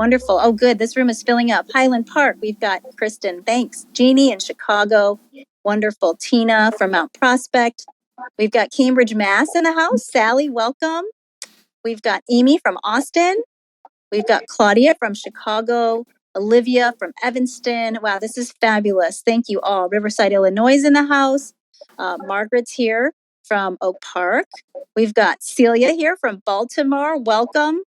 Wonderful. Oh, good. This room is filling up. Highland Park, we've got Kristen. Thanks. Jeannie in Chicago. Wonderful. Tina from Mount Prospect. We've got Cambridge, Mass in the house. Sally, welcome. We've got Amy from Austin. We've got Claudia from Chicago. Olivia from Evanston. Wow, this is fabulous. Thank you all. Riverside, Illinois is in the house. Margaret's here from Oak Park. We've got Celia here from Baltimore. Welcome.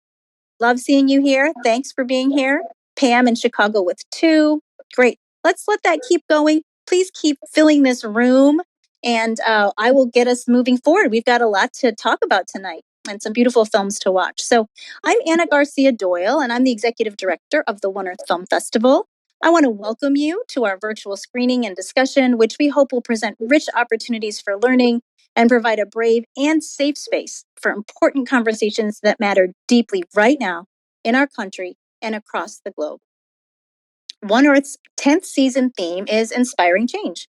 Love seeing you here. Thanks for being here. Pam in Chicago with 2. Great. Let's let that keep going. Please keep filling this room, and I will get us moving forward. We've got a lot to talk about tonight and some beautiful films to watch. So I'm Anna Garcia Doyle, and I'm the Executive Director of the One Earth Film Festival. I want to welcome you to our virtual screening and discussion, which we hope will present rich opportunities for learning and provide a brave and safe space for important conversations that matter deeply right now in our country and across the globe. One Earth's 10th season theme is Inspiring Change.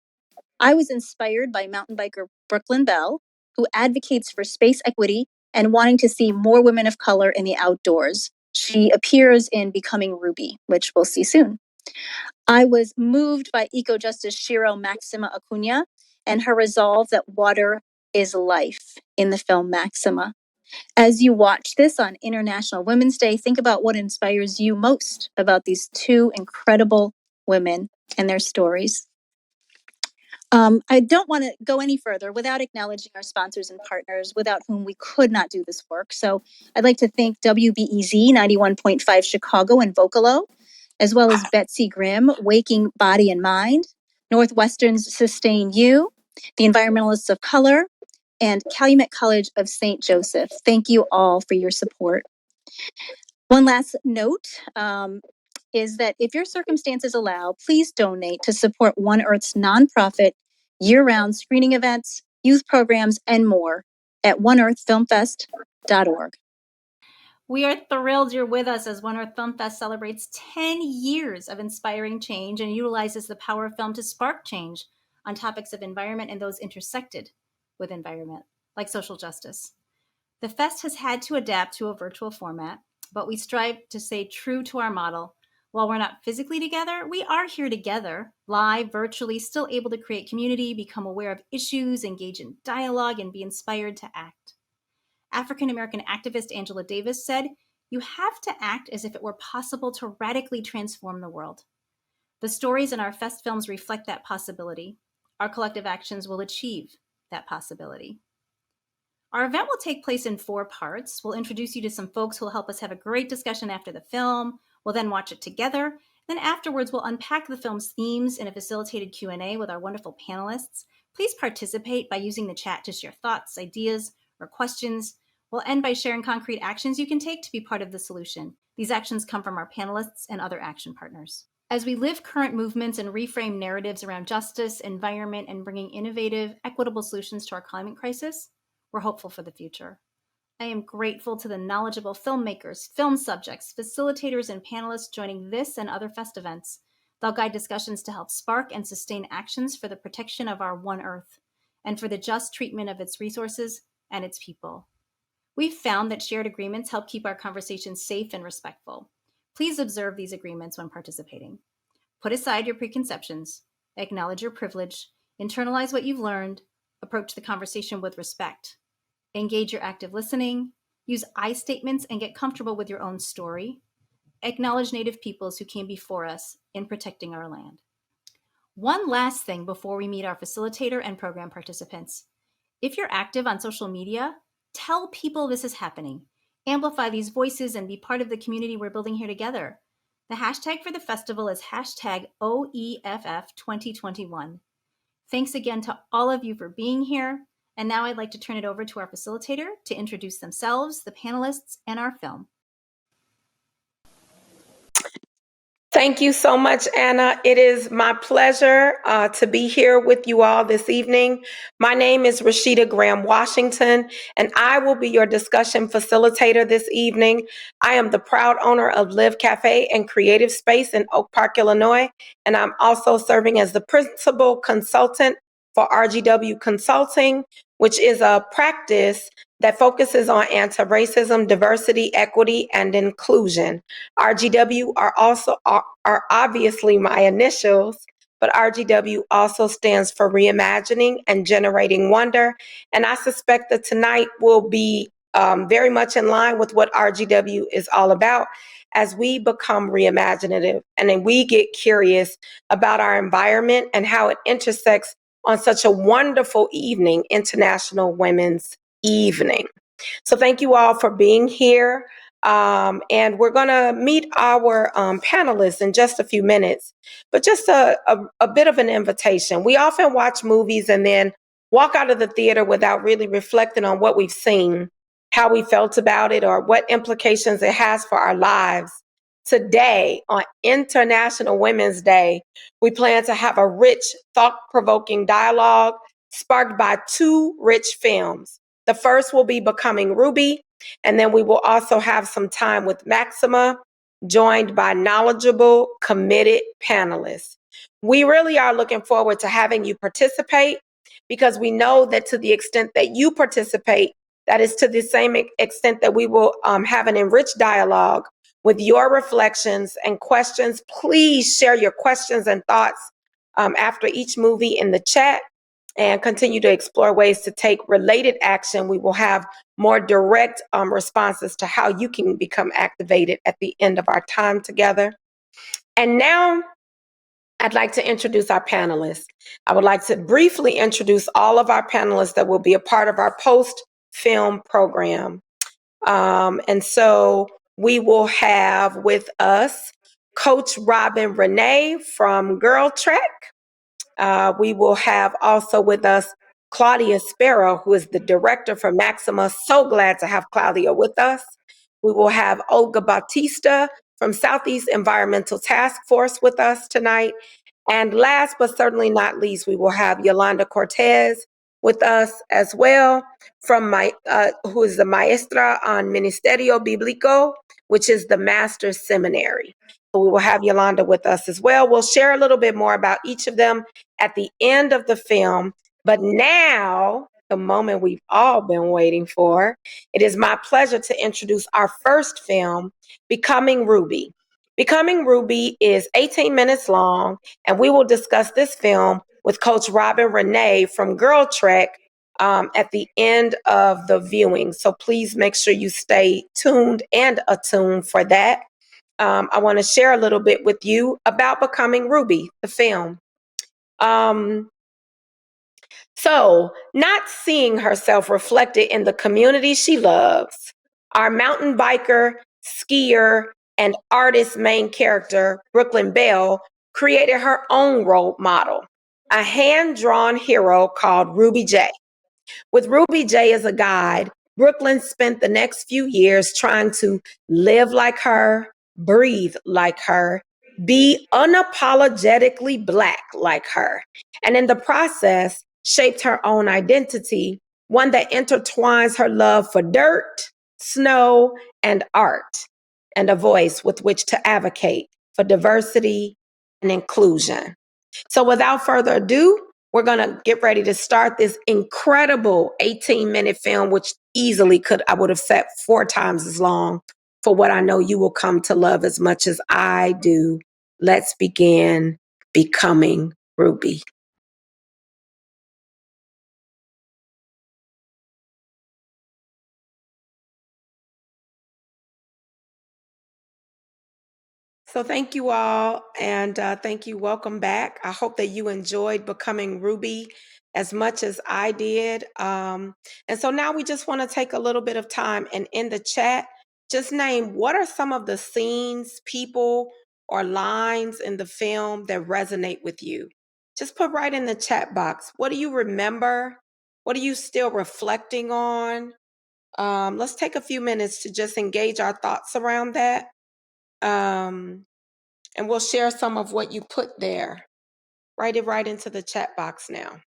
I was inspired by mountain biker Brooklyn Bell, who advocates for space equity and wanting to see more women of color in the outdoors. She appears in Becoming Ruby, which we'll see soon. I was moved by eco-justice Shiro Maxima Acuna and her resolve that water is life in the film Maxima. As you watch this on International Women's Day, think about what inspires you most about these 2 incredible women and their stories. I don't want to go any further without acknowledging our sponsors and partners without whom we could not do this work. So I'd like to thank WBEZ 91.5 Chicago and Vocalo, as well as Betsy Grimm, Waking Body and Mind, Northwestern's Sustain You, the Environmentalists of Color, and Calumet College of St. Joseph. Thank you all for your support. One last note is that if your circumstances allow, please donate to support One Earth's nonprofit year-round screening events, youth programs, and more at oneearthfilmfest.org. We are thrilled you're with us as One Earth Film Fest celebrates 10 years of inspiring change and utilizes the power of film to spark change on topics of environment and those intersected with environment, like social justice. The fest has had to adapt to a virtual format, but we strive to stay true to our model. While we're not physically together, we are here together, live, virtually, still able to create community, become aware of issues, engage in dialogue, and be inspired to act. African-American activist Angela Davis said, "You have to act as if it were possible to radically transform the world." The stories in our fest films reflect that possibility. Our collective actions will achieve that possibility. Our event will take place in 4 parts. We'll introduce you to some folks who will help us have a great discussion after the film. We'll then watch it together. Then afterwards, we'll unpack the film's themes in a facilitated Q&A with our wonderful panelists. Please participate by using the chat to share thoughts, ideas, or questions. We'll end by sharing concrete actions you can take to be part of the solution. These actions come from our panelists and other action partners. As we live current movements and reframe narratives around justice, environment, and bringing innovative, equitable solutions to our climate crisis, we're hopeful for the future. I am grateful to the knowledgeable filmmakers, film subjects, facilitators, and panelists joining this and other fest events. They'll guide discussions to help spark and sustain actions for the protection of our One Earth and for the just treatment of its resources and its people. We've found that shared agreements help keep our conversations safe and respectful. Please observe these agreements when participating. Put aside your preconceptions, acknowledge your privilege, internalize what you've learned, approach the conversation with respect. Engage your active listening, use I statements and get comfortable with your own story. Acknowledge Native peoples who came before us in protecting our land. One last thing before we meet our facilitator and program participants. If you're active on social media, tell people this is happening. Amplify these voices and be part of the community we're building here together. The hashtag for the festival is hashtag OEFF2021. Thanks again to all of you for being here. And now I'd like to turn it over to our facilitator to introduce themselves, the panelists, and our film. Thank you so much, Anna. It is my pleasure to be here with you all this evening. My name is Reesheda Graham-Washington, and I will be your discussion facilitator this evening. I am the proud owner of Live Cafe and Creative Space in Oak Park, Illinois, and I'm also serving as the principal consultant for RGW Consulting, which is a practice that focuses on anti-racism, diversity, equity, and inclusion. RGW are obviously my initials, but RGW also stands for Reimagining and Generating Wonder. And I suspect that tonight will be very much in line with what RGW is all about as we become reimaginative and then we get curious about our environment and how it intersects on such a wonderful evening, International Women's Evening. So thank you all for being here. And we're going to meet our panelists in just a few minutes, but just a bit of an invitation. We often watch movies and then walk out of the theater without really reflecting on what we've seen, how we felt about it, or what implications it has for our lives. Today, on International Women's Day, we plan to have a rich, thought-provoking dialogue sparked by two rich films. The first will be Becoming Ruby, and then we will also have some time with Maxima, joined by knowledgeable, committed panelists. We really are looking forward to having you participate because we know that to the extent that you participate, that is to the same extent that we will have an enriched dialogue with your reflections and questions. Please share your questions and thoughts after each movie in the chat and continue to explore ways to take related action. We will have more direct responses to how you can become activated at the end of our time together. And now I'd like to introduce our panelists. I would like to briefly introduce all of our panelists that will be a part of our post-film program. And so we will have with us Coach Robin Renee from GirlTrek. We will have also with us Claudia Sparrow, who is the director for Maxima. So glad to have Claudia with us. We will have Olga Bautista from Southeast Environmental Task Force with us tonight. And last but certainly not least, we will have Yolanda Cortez with us as well, from who is the maestra on Ministerio Bíblico, which is the master's seminary. So we will have Yolanda with us as well. We'll share a little bit more about each of them at the end of the film. But now, the moment we've all been waiting for, it is my pleasure to introduce our first film, Becoming Ruby. Becoming Ruby is 18 minutes long, and we will discuss this film with Coach Robin Renee from GirlTrek at the end of the viewing. So please make sure you stay tuned and attuned for that. I want to share a little bit with you about Becoming Ruby, the film. So, not seeing herself reflected in the community she loves, our mountain biker, skier, and artist main character, Brooklyn Bell, created her own role model, a hand-drawn hero called Ruby J. With Ruby J as a guide, Brooklyn spent the next few years trying to live like her, breathe like her, be unapologetically Black like her, and in the process, shaped her own identity, one that intertwines her love for dirt, snow, and art, and a voice with which to advocate for diversity and inclusion. So without further ado, we're going to get ready to start this incredible 18-minute film, which easily I would have set 4 times as long for what I know you will come to love as much as I do. Let's begin Becoming Ruby. So thank you all, and thank you. Welcome back. I hope that you enjoyed Becoming Ruby as much as I did. And so now we just want to take a little bit of time and in the chat, just name what are some of the scenes, people, or lines in the film that resonate with you. Just put right in the chat box. What do you remember? What are you still reflecting on? Let's take a few minutes to just engage our thoughts around that. And we'll share some of what you put there. Write it right into the chat box now.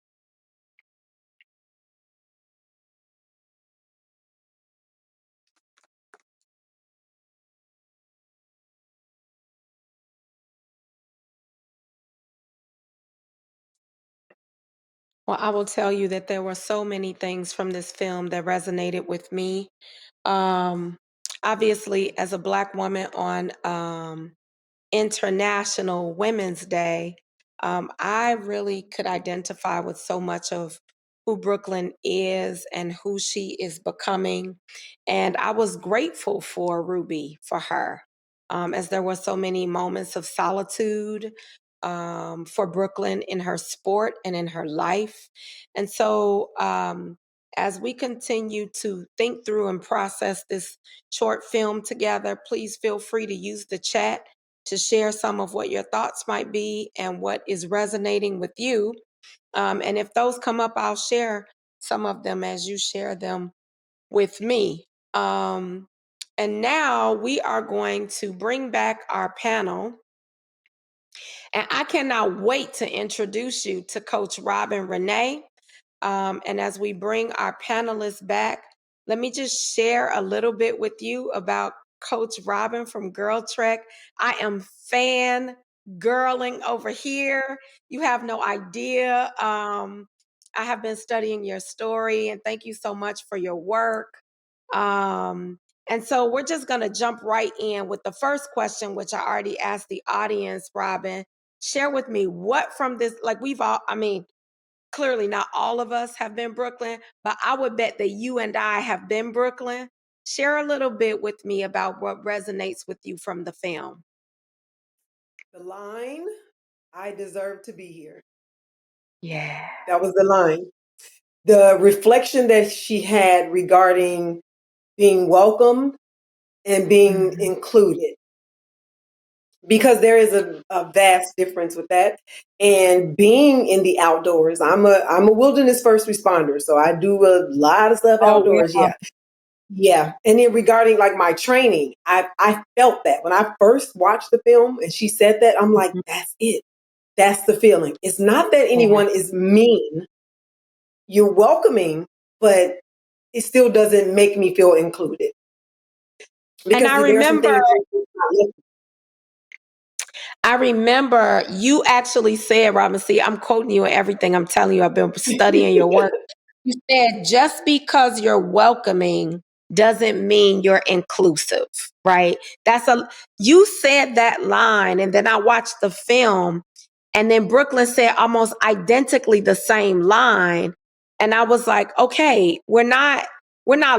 Well, I will tell you that there were so many things from this film that resonated with me. Um, Obviously, as a Black woman on International Women's Day, I really could identify with so much of who Brooklyn is and who she is becoming. And I was grateful for Ruby, for her, as there were so many moments of solitude for Brooklyn in her sport and in her life. And so, as we continue to think through and process this short film together, please feel free to use the chat to share some of what your thoughts might be and what is resonating with you. And if those come up, I'll share some of them as you share them with me. And now we are going to bring back our panel. And I cannot wait to introduce you to Coach Rob and Renee. And as we bring our panelists back, let me just share a little bit with you about Coach Robin from GirlTrek. I am fan girling over here. You have no idea. I have been studying your story, and thank you so much for your work. And so we're just going to jump right in with the first question, which I already asked the audience, Robin. Share with me what from this, like we've all, I mean, clearly not all of us have been Brooklyn, but I would bet that you and I have been Brooklyn. Share a little bit with me about what resonates with you from the film. The line, I deserve to be here. Yeah. That was the line. The reflection that she had regarding being welcomed and being included. Because there is a vast difference with that. And being in the outdoors, I'm a wilderness first responder. So I do a lot of stuff Oh, outdoors. wow. Yeah. Yeah. And then regarding like my training, I felt that when I first watched the film and she said that, I'm like, that's it. That's the feeling. It's not that anyone is mean. You're welcoming, but it still doesn't make me feel included. And Because there are some things I remember you actually said, Robin, see, I'm quoting you and everything. I'm telling you, I've been studying your work. You said just because you're welcoming doesn't mean you're inclusive, right? You said that line, and then I watched the film, and then Brooklyn said almost identically the same line. And I was like, okay, we're not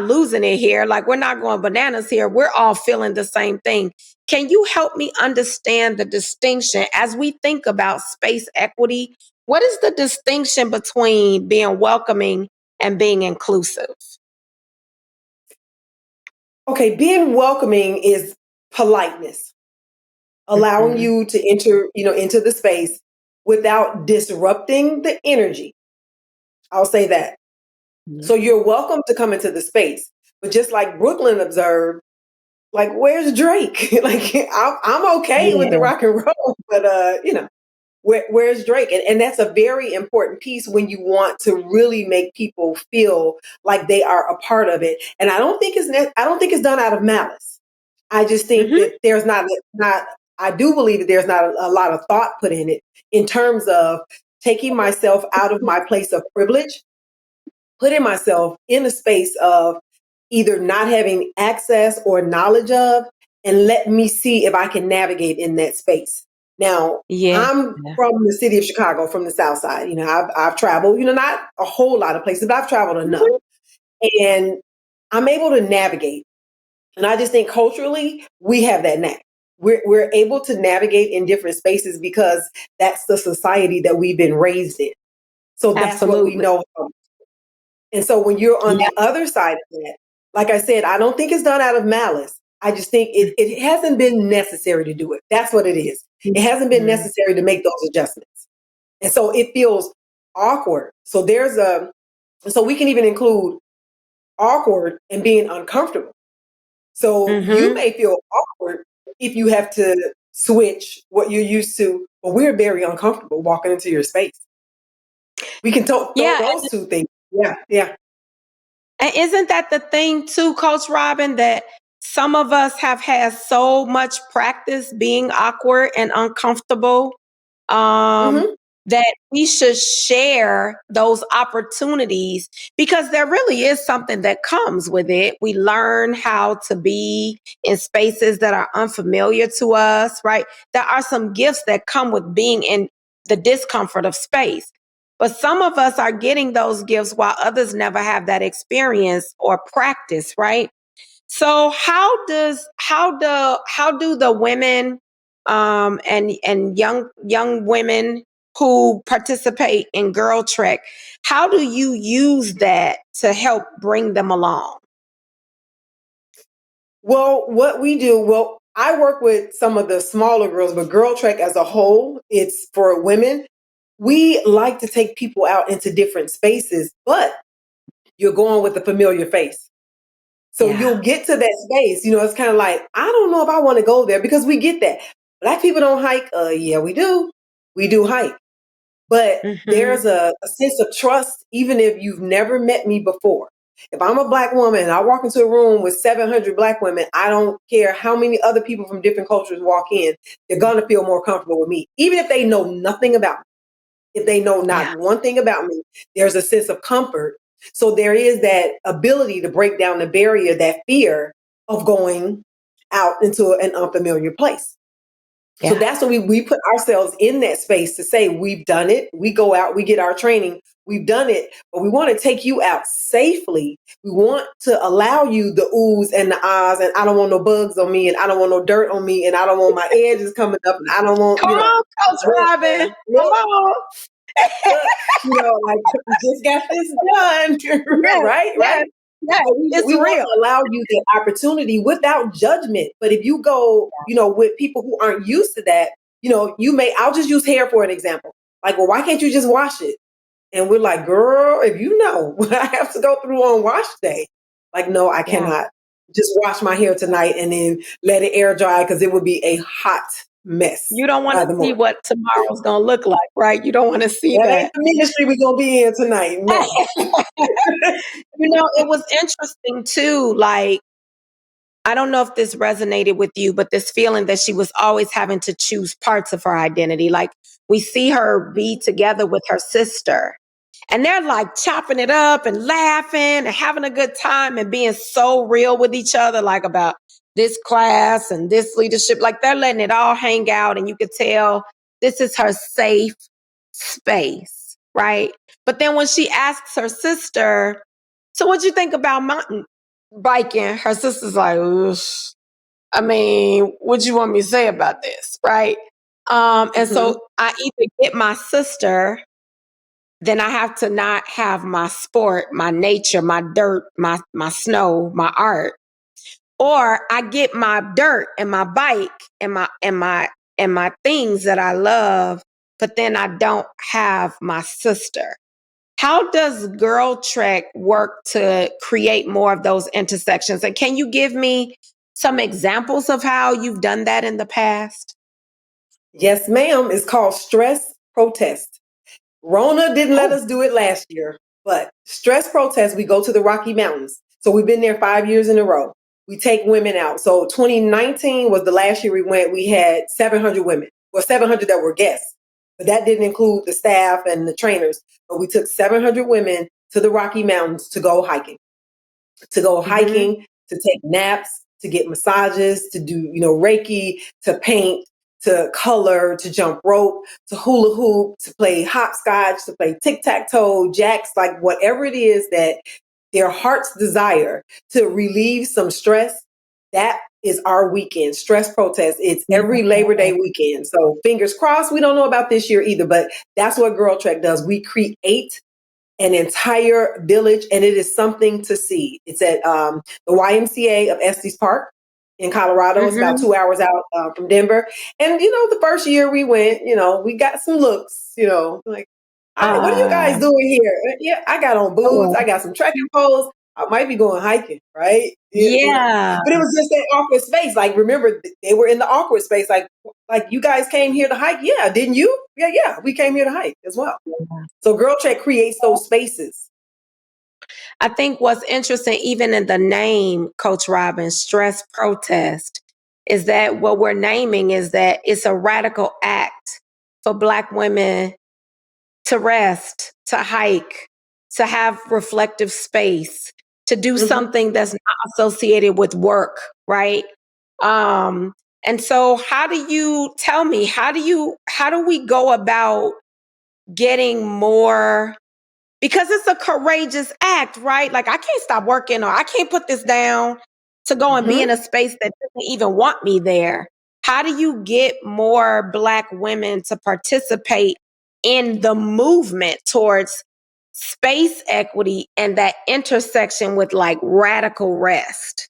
losing it here. Like, we're not going bananas here. We're all feeling the same thing. Can you help me understand the distinction as we think about space equity? What is the distinction between being welcoming and being inclusive? okay, being welcoming is politeness, allowing you to enter, into the space without disrupting the energy. I'll say that. So you're welcome to come into the space. But just like Brooklyn observed, like, where's Drake? Like, I'm okay with the Yeah. rock and roll, but where's Drake? And that's a very important piece when you want to really make people feel like they are a part of it. And I don't think it's done out of malice. I just think that there's not. I do believe that there's not a lot of thought put in it in terms of taking myself out of my place of privilege, putting myself in a space of either not having access or knowledge of, and let me see if I can navigate in that space. Now, Yeah. I'm from the city of Chicago, from the South Side. I've traveled, not a whole lot of places, but I've traveled enough. And I'm able to navigate. And I just think culturally, we have that knack. We're able to navigate in different spaces because that's the society that we've been raised in. So that's what we Absolutely. know. And so when you're on Yeah. the other side of that, like I said, I don't think it's done out of malice. I just think it hasn't been necessary to do it. That's what it is. It hasn't been necessary to make those adjustments. And so it feels awkward. So so we can even include awkward and being uncomfortable. So you may feel awkward if you have to switch what you're used to, but we're very uncomfortable walking into your space. We can throw Yeah. those two things. Yeah, yeah. And isn't that the thing too, Coach Robin, that some of us have had so much practice being awkward and uncomfortable? Mm-hmm. that we should share those opportunities because there really is something that comes with it. We learn how to be in spaces that are unfamiliar to us, right? There are some gifts that come with being in the discomfort of space. But some of us are getting those gifts while others never have that experience or practice, right? So how do the women and young women who participate in GirlTrek, how do you use that to help bring them along? Well, what we do, well, I work with some of the smaller girls, but GirlTrek as a whole, it's for women. We like to take people out into different spaces, but you're going with a familiar face. So Yeah. you'll get to that space, it's kind of like, I don't know if I want to go there because we get that. Black people don't hike. Yeah, we do. We do hike. But there's a sense of trust, even if you've never met me before. If I'm a Black woman and I walk into a room with 700 Black women, I don't care how many other people from different cultures walk in, they're going to feel more comfortable with me, even if they know nothing about me. If they know not one thing about me, there's a sense of comfort. So there is that ability to break down the barrier, that fear of going out into an unfamiliar place. So that's when we put ourselves in that space to say, we've done it. We go out, we get our training, we've done it, but we want to take you out safely. We want to allow you the oohs and the ahs, and I don't want no bugs on me, and I don't want no dirt on me, and I don't want my edges coming up, and I don't want, Come on, Coach Robin. Come on. Like we just got this done, right? Yeah, it's We real. want to allow you the opportunity without judgment. But if you go, with people who aren't used to that, I'll just use hair for an example. Like, well, why can't you just wash it? And we're like, girl, if you know what I have to go through on wash day, like, no, I cannot just wash my hair tonight and then let it air dry because it would be a hot mess. You don't want to see what tomorrow's going to look like, right? You don't want to see that. Ain't the ministry we're going to be in tonight. No. It was interesting too. Like, I don't know if this resonated with you, but this feeling that she was always having to choose parts of her identity. Like, we see her be together with her sister, and they're like chopping it up and laughing and having a good time and being so real with each other, like about this class and this leadership. Like, they're letting it all hang out, and you could tell this is her safe space, right? But then when she asks her sister, so what'd you think about mountain biking? Her sister's like, I mean, what you want me to say about this, right? And so I either get my sister, then I have to not have my sport, my nature, my dirt, my snow, my art. Or I get my dirt and my bike and my things that I love, but then I don't have my sister. How does GirlTrek work to create more of those intersections? And can you give me some examples of how you've done that in the past? Yes, ma'am. It's called Stress Protest. Rona didn't let us do it last year, but Stress Protest, we go to the Rocky Mountains. So we've been there 5 years in a row. We take women out. So 2019 was the last year we went. We had 700 women. Well, 700 that were guests, but that didn't include the staff and the trainers. But we took 700 women to the Rocky Mountains to go hiking, to take naps, to get massages, to do, Reiki, to paint, to color, to jump rope, to hula hoop, to play hopscotch, to play tic-tac-toe, jacks, like whatever it is that their hearts desire to relieve some stress. That is our weekend, Stress Protest. It's every Labor Day weekend. So fingers crossed, we don't know about this year either, but that's what GirlTrek does. We create an entire village, and it is something to see. It's at the YMCA of Estes Park in Colorado. It's about 2 hours out from Denver. And, the first year we went, we got some looks, like, what are you guys doing here? Yeah, I got on boots. I got some trekking poles. I might be going hiking, right? Yeah. But it was just that awkward space. Like, remember, they were in the awkward space. Like you guys came here to hike. Yeah, didn't you? Yeah, we came here to hike as well. So GirlTrek creates those spaces. I think what's interesting, even in the name, Coach Robin, Stress Protest, is that what we're naming is that it's a radical act for Black women to rest, to hike, to have reflective space, to do something that's not associated with work, right? And so how do you tell me, how do we go about getting more, because it's a courageous act, right? Like I can't stop working or I can't put this down to go and be in a space that doesn't even want me there. How do you get more Black women to participate in the movement towards space equity and that intersection with like radical rest?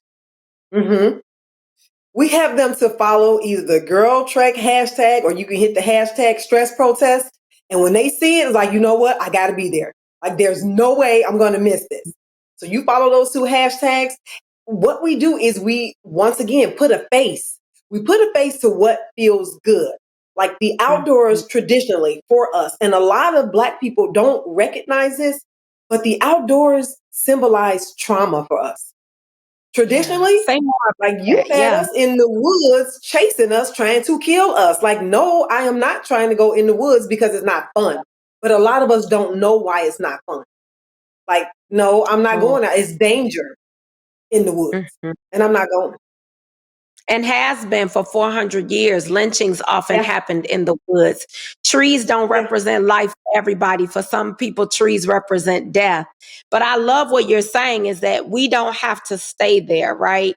We have them to follow either the GirlTrek hashtag or you can hit the hashtag stress protest. And when they see it, it's like, you know what? I got to be there. Like, there's no way I'm going to miss this. So you follow those two hashtags. What we do is we, once again, put a face. We put a face to what feels good. Like the outdoors traditionally for us. And a lot of Black people don't recognize this, but the outdoors symbolize trauma for us. Traditionally, Say more like about you that. had Yeah. us in the woods chasing us, trying to kill us. Like, no, I am not trying to go in the woods because it's not fun. But a lot of us don't know why it's not fun. Like, no, I'm not going out. It's danger in the woods. And I'm not going. And has been for 400 years. Lynchings often happened in the woods. Trees don't represent life for everybody. For some people, trees represent death. But I love what you're saying is that we don't have to stay there, right?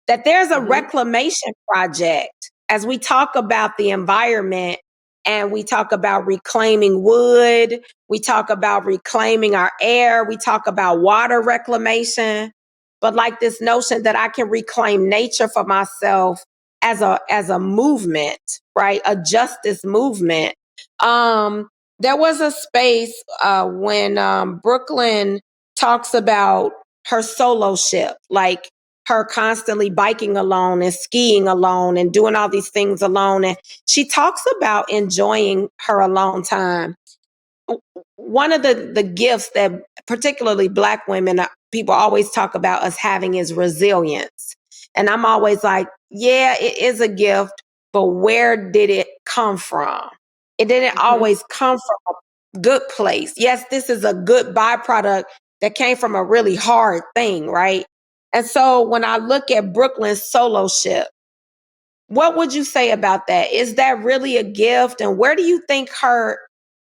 That there's a reclamation project as we talk about the environment and we talk about reclaiming wood, we talk about reclaiming our air, we talk about water reclamation, but like this notion that I can reclaim nature for myself as a movement, right? A justice movement. There was a space when Brooklyn talks about her solo ship, like her constantly biking alone and skiing alone and doing all these things alone. And she talks about enjoying her alone time. One of the gifts that particularly Black women, people always talk about us having is resilience. And I'm always like, yeah, it is a gift, but where did it come from? It didn't always come from a good place. Yes, this is a good byproduct that came from a really hard thing, right? And so when I look at Brooklyn's solo ship, what would you say about that? Is that really a gift? And where do you think her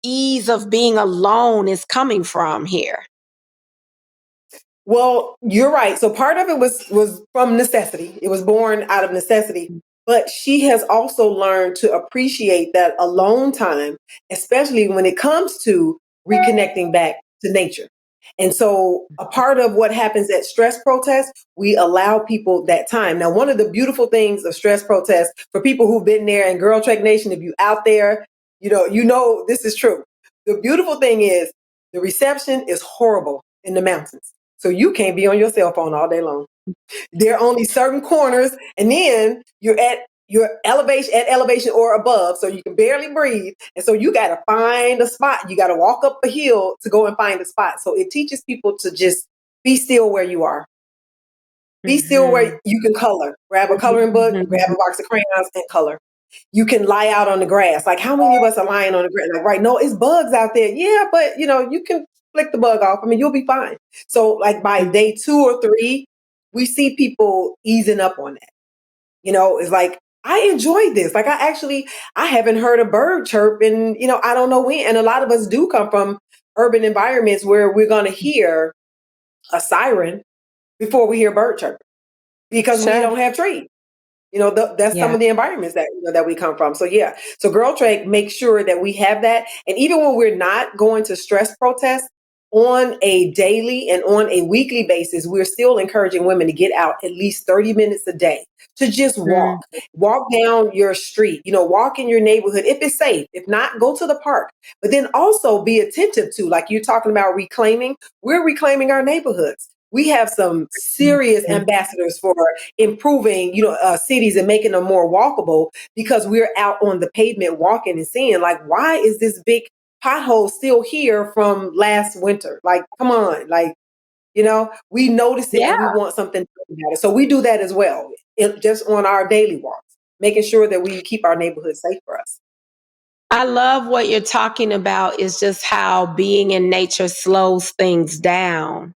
ease of being alone is coming from here? Well, you're right. So part of it was from necessity. It was born out of necessity. But she has also learned to appreciate that alone time, especially when it comes to reconnecting back to nature. And so a part of what happens at stress protests, we allow people that time. Now, one of the beautiful things of stress protests for people who've been there in GirlTrek Nation, if you out there, you know this is true. The beautiful thing is the reception is horrible in the mountains. So you can't be on your cell phone all day long. There are only certain corners, and then you're at your elevation or above, so you can barely breathe. And so you got to find a spot. You got to walk up a hill to go and find a spot. So it teaches people to just be still where you are. Be still where you can color. Grab a coloring book, grab a box of crayons, and color. You can lie out on the grass. Like, how many of us are lying on the grass? Like, right, no, it's bugs out there. Yeah, but you can flick the bug off. I mean, you'll be fine. So like by day 2 or 3, we see people easing up on that. It's like, I enjoyed this. Like I haven't heard a bird chirp in, I don't know when. And a lot of us do come from urban environments where we're going to hear a siren before we hear bird chirp because we don't have trees. That's some of the environments that we come from. So yeah, so GirlTrek makes sure that we have that. And even when we're not going to stress protests on a daily and on a weekly basis, we're still encouraging women to get out at least 30 minutes a day to just walk down your street, walk in your neighborhood if it's safe. If not, go to the park. But then also be attentive to, like you're talking about reclaiming, we're reclaiming our neighborhoods. We have some serious ambassadors for improving, cities and making them more walkable because we're out on the pavement walking and seeing, like, why is this big pothole still here from last winter? Like, come on, like, we notice it and we want something about it. So we do that as well, just on our daily walks, making sure that we keep our neighborhood safe for us. I love what you're talking about is just how being in nature slows things down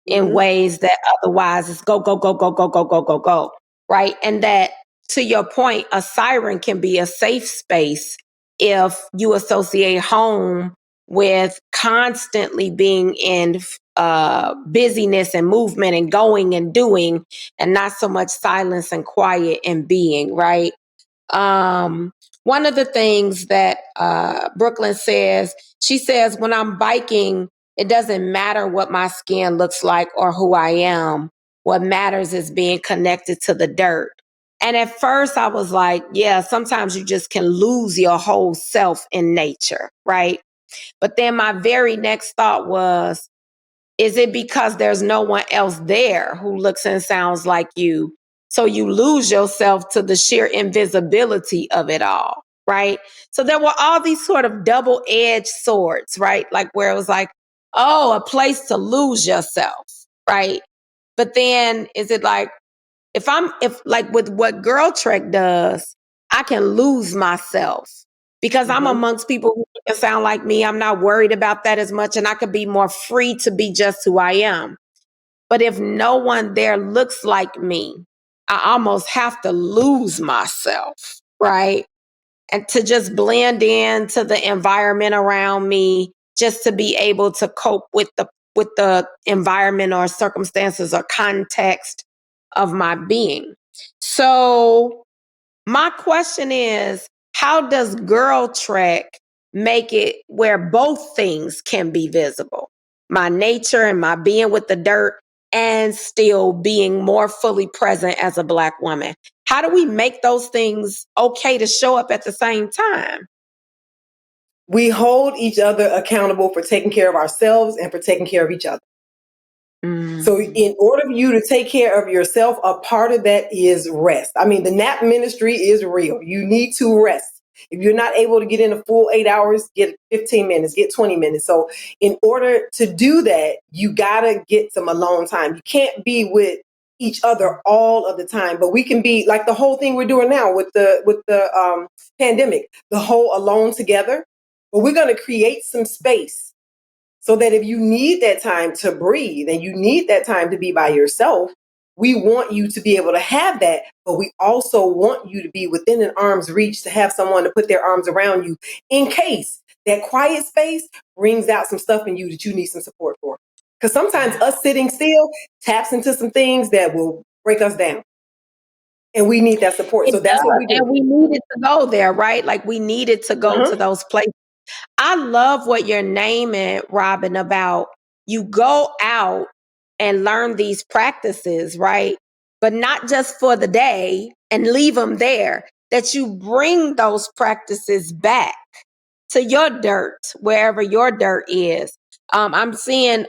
in Mhm. ways that otherwise is go, go, go, go, go, go, go, go, go. Right. And that, to your point, a siren can be a safe space if you associate home with constantly being in busyness and movement and going and doing, and not so much silence and quiet and being, right? Um, One of the things that Brooklyn says, she says, when I'm biking, it doesn't matter what my skin looks like or who I am. What matters is being connected to the dirt. And at first I was like, yeah, sometimes you just can lose your whole self in nature, right? But then my very next thought was, is it because there's no one else there who looks and sounds like you? So you lose yourself to the sheer invisibility of it all, right? So there were all these sort of double-edged swords, right? Like where it was like, oh, a place to lose yourself, right? But then is it like, if like with what GirlTrek does, I can lose myself because I'm Mhm. amongst people who can sound like me. I'm not worried about that as much, and I could be more free to be just who I am. But if no one there looks like me, I almost have to lose myself, right? And to just blend into the environment around me, just to be able to cope with the environment or circumstances or context of my being. So my question is, how does GirlTrek make it where both things can be visible? My nature and my being with the dirt, and still being more fully present as a Black woman. How do we make those things okay to show up at the same time? We hold each other accountable for taking care of ourselves and for taking care of each other. So, Mm. in order for you to take care of yourself, a part of that is rest. I mean, the nap ministry is real. You need to rest. If you're not able to get in a full 8 hours, get 15 minutes, get 20 minutes. So, in order to do that, you got to get some alone time. You can't be with each other all of the time, but we can be like the whole thing we're doing now with the pandemic, the whole alone together. But we're going to create some space so that if you need that time to breathe and you need that time to be by yourself, we want you to be able to have that, but we also want you to be within an arm's reach to have someone to put their arms around you in case that quiet space brings out some stuff in you that you need some support for. Because sometimes us sitting still taps into some things that will break us down. And we need that support. It So that's what does. we do. And we needed to go there, right? Like we needed to go to Uh-huh. those places. I love what you're naming, Robin, about you go out and learn these practices, right? But not just for the day and leave them there, that you bring those practices back to your dirt, wherever your dirt is. I'm seeing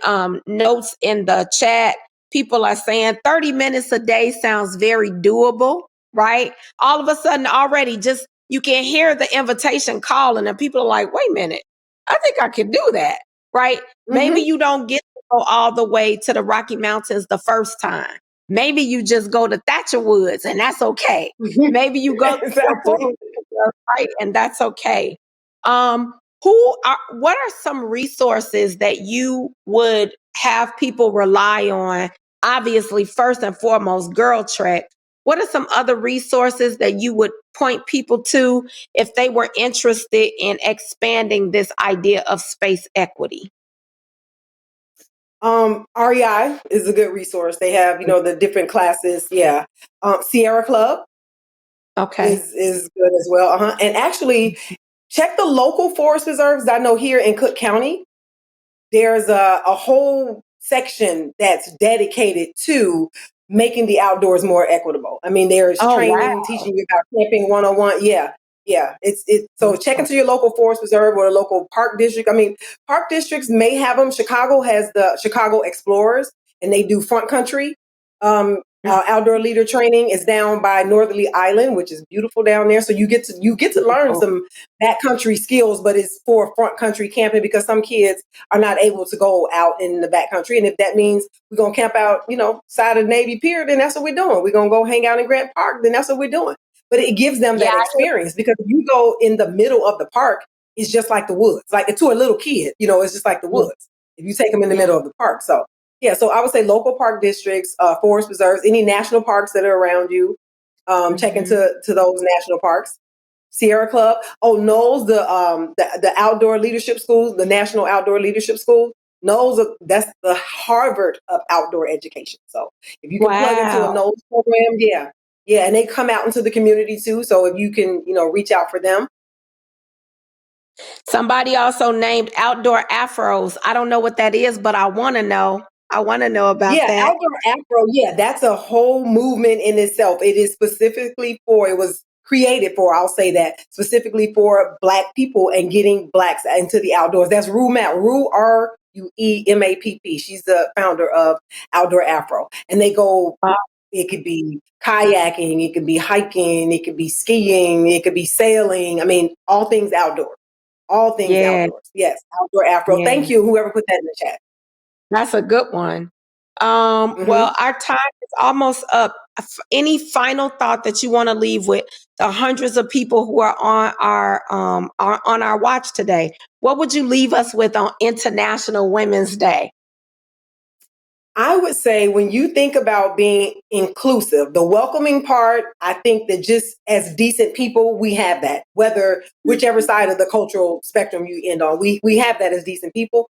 notes in the chat. People are saying 30 minutes a day sounds very doable, right? All of a sudden, already just you can hear the invitation calling, and people are like, wait a minute, I think I can do that, right? Maybe Mm-hmm. you don't get to go all the way to the Rocky Mountains the first time. Maybe you just go to Thatcher Woods, and that's okay. Maybe you go to Exactly. right, and that's okay. Um, what are some resources that you would have people rely on? Obviously, first and foremost, GirlTrek. What are some other resources that you would point people to if they were interested in expanding this idea of space equity? REI is a good resource. They have, the different classes. Yeah. Sierra Club Okay. is good as well. And actually check the local forest reserves. I know here in Cook County, there's a whole section that's dedicated to making the outdoors more equitable. I mean, there's Oh, wow. training, teaching you about camping 101. Yeah. Yeah. So check into your local forest reserve or a local park district. I mean, park districts may have them. Chicago has the Chicago Explorers and they do front country. Outdoor leader training is down by Northerly Island, which is beautiful down there. So you get to learn Beautiful. some backcountry skills, but it's for front country camping because some kids are not able to go out in the backcountry. And if that means we're gonna camp out, side of Navy Pier, then that's what we're doing. We're gonna go hang out in Grant Park, then that's what we're doing. but it gives them that experience, because if you go in the middle of the park, it's just like the woods. Like, to a little kid, it's just like the woods if you take them in the middle of the park. So yeah, so I would say local park districts, forest preserves, any national parks that are around you. Check into those national parks. Sierra Club. Oh, Knowles, the outdoor leadership schools, the National Outdoor Leadership School. Knowles, that's the Harvard of outdoor education. So if you can plug into a Knowles program, yeah, and they come out into the community too. So if you can, reach out for them. Somebody also named Outdoor Afros. I don't know what that is, but I want to know. I want to know about that. Outdoor Afro. Yeah, that's a whole movement in itself. It is specifically it was created for, I'll say that, specifically for Black people and getting Blacks into the outdoors. That's Rue Mapp, Rue RUEMAPP. She's the founder of Outdoor Afro. And they go, it could be kayaking, it could be hiking, it could be skiing, it could be sailing. I mean, all things outdoors. All things outdoors. Yes, Outdoor Afro. Thank you, whoever put that in the chat. That's a good one. Well, our time is almost up. Any final thought that you want to leave with the hundreds of people who are on our watch today? What would you leave us with on International Women's Day? I would say, when you think about being inclusive, the welcoming part, I think that just as decent people, we have that, whichever side of the cultural spectrum you end on, we have that as decent people.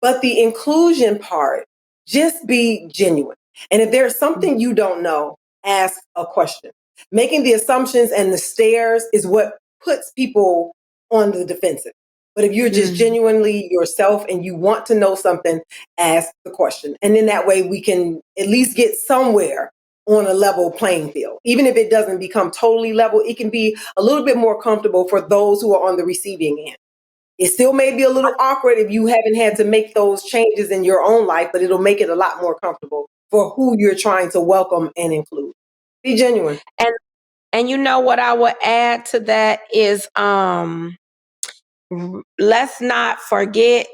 But the inclusion part, just be genuine. And if there's something you don't know, ask a question. Making the assumptions and the stares is what puts people on the defensive. But if you're just genuinely yourself and you want to know something, ask the question. And then that way we can at least get somewhere on a level playing field. Even if it doesn't become totally level, it can be a little bit more comfortable for those who are on the receiving end. It still may be a little awkward if you haven't had to make those changes in your own life, but it'll make it a lot more comfortable for who you're trying to welcome and include. Be genuine. And you know what I would add to that is, let's not forget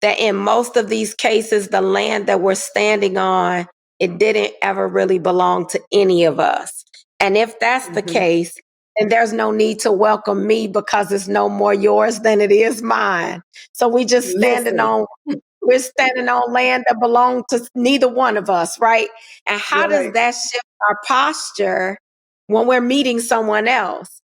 that in most of these cases, the land that we're standing on, it didn't ever really belong to any of us. And if that's the case, then there's no need to welcome me, because it's no more yours than it is mine. So we're standing on land that belongs to neither one of us, right? And how does that shift our posture when we're meeting someone else?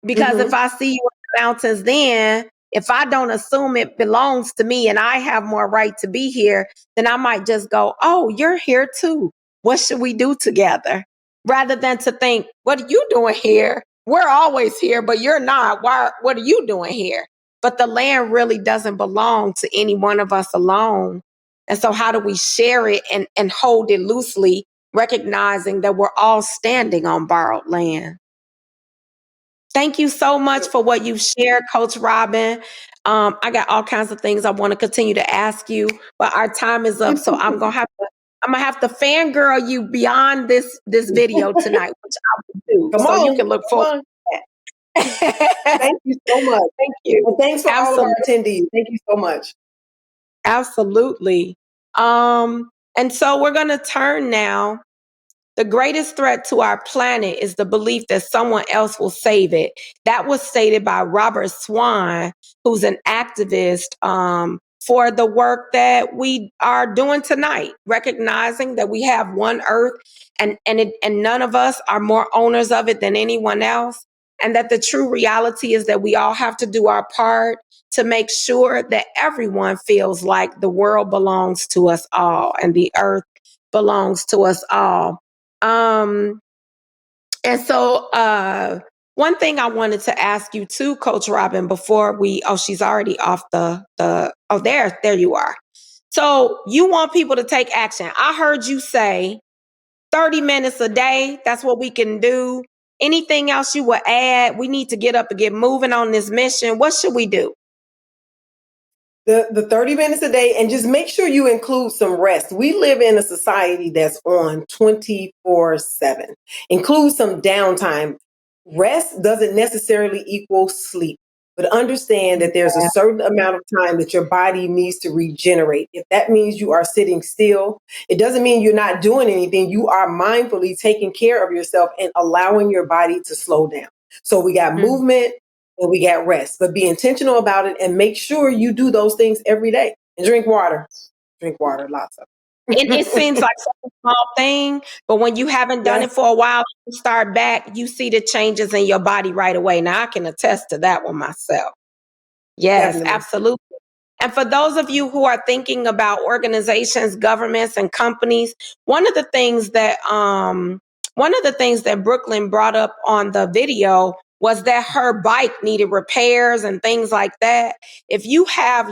Because if I see you in the mountains, then if I don't assume it belongs to me and I have more right to be here, then I might just go, oh, you're here too. What should we do together? Rather than to think, what are you doing here? We're always here, but you're not. What are you doing here? But the land really doesn't belong to any one of us alone. And so how do we share it and hold it loosely, recognizing that we're all standing on borrowed land? Thank you so much for what you've shared, Coach Robin. I got all kinds of things I want to continue to ask you, but our time is up. So I'm gonna have to fangirl you beyond this video tonight, which I will do. You can look forward to that. Thank you so much. Thank you. And thanks for all of our attendees. Thank you so much. Absolutely. And so we're gonna turn now. The greatest threat to our planet is the belief that someone else will save it. That was stated by Robert Swan, who's an activist for the work that we are doing tonight, recognizing that we have one Earth and none of us are more owners of it than anyone else. And that the true reality is that we all have to do our part to make sure that everyone feels like the world belongs to us all and the Earth belongs to us all. And so one thing I wanted to ask you too, Coach Robin, before she's already off there you are. So you want people to take action. I heard you say 30 minutes a day. That's what we can do. Anything else you would add? We need to get up and get moving on this mission. What should we do? The 30 minutes a day, and just make sure you include some rest. We live in a society that's on 24/7. Include some downtime. Rest doesn't necessarily equal sleep. But understand that there's a certain amount of time that your body needs to regenerate. If that means you are sitting still, it doesn't mean you're not doing anything. You are mindfully taking care of yourself and allowing your body to slow down. So we got movement and we got rest, but be intentional about it and make sure you do those things every day. And drink water. Drink water, lots of And it seems like such a small thing, but when you haven't done it for a while, you start back, you see the changes in your body right away. Now I can attest to that one myself. Yes, Definitely. absolutely. And for those of you who are thinking about organizations, governments, and companies, one of the things that Brooklyn brought up on the video was that her bike needed repairs and things like that. If you have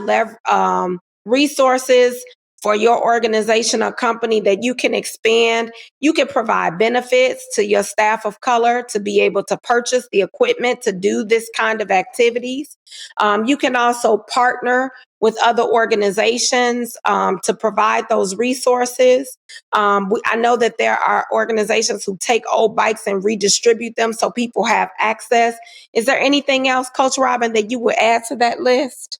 resources for your organization or company that you can expand, you can provide benefits to your staff of color to be able to purchase the equipment to do this kind of activities. You can also partner with other organizations to provide those resources. I know that there are organizations who take old bikes and redistribute them so people have access. Is there anything else, Coach Robin, that you would add to that list?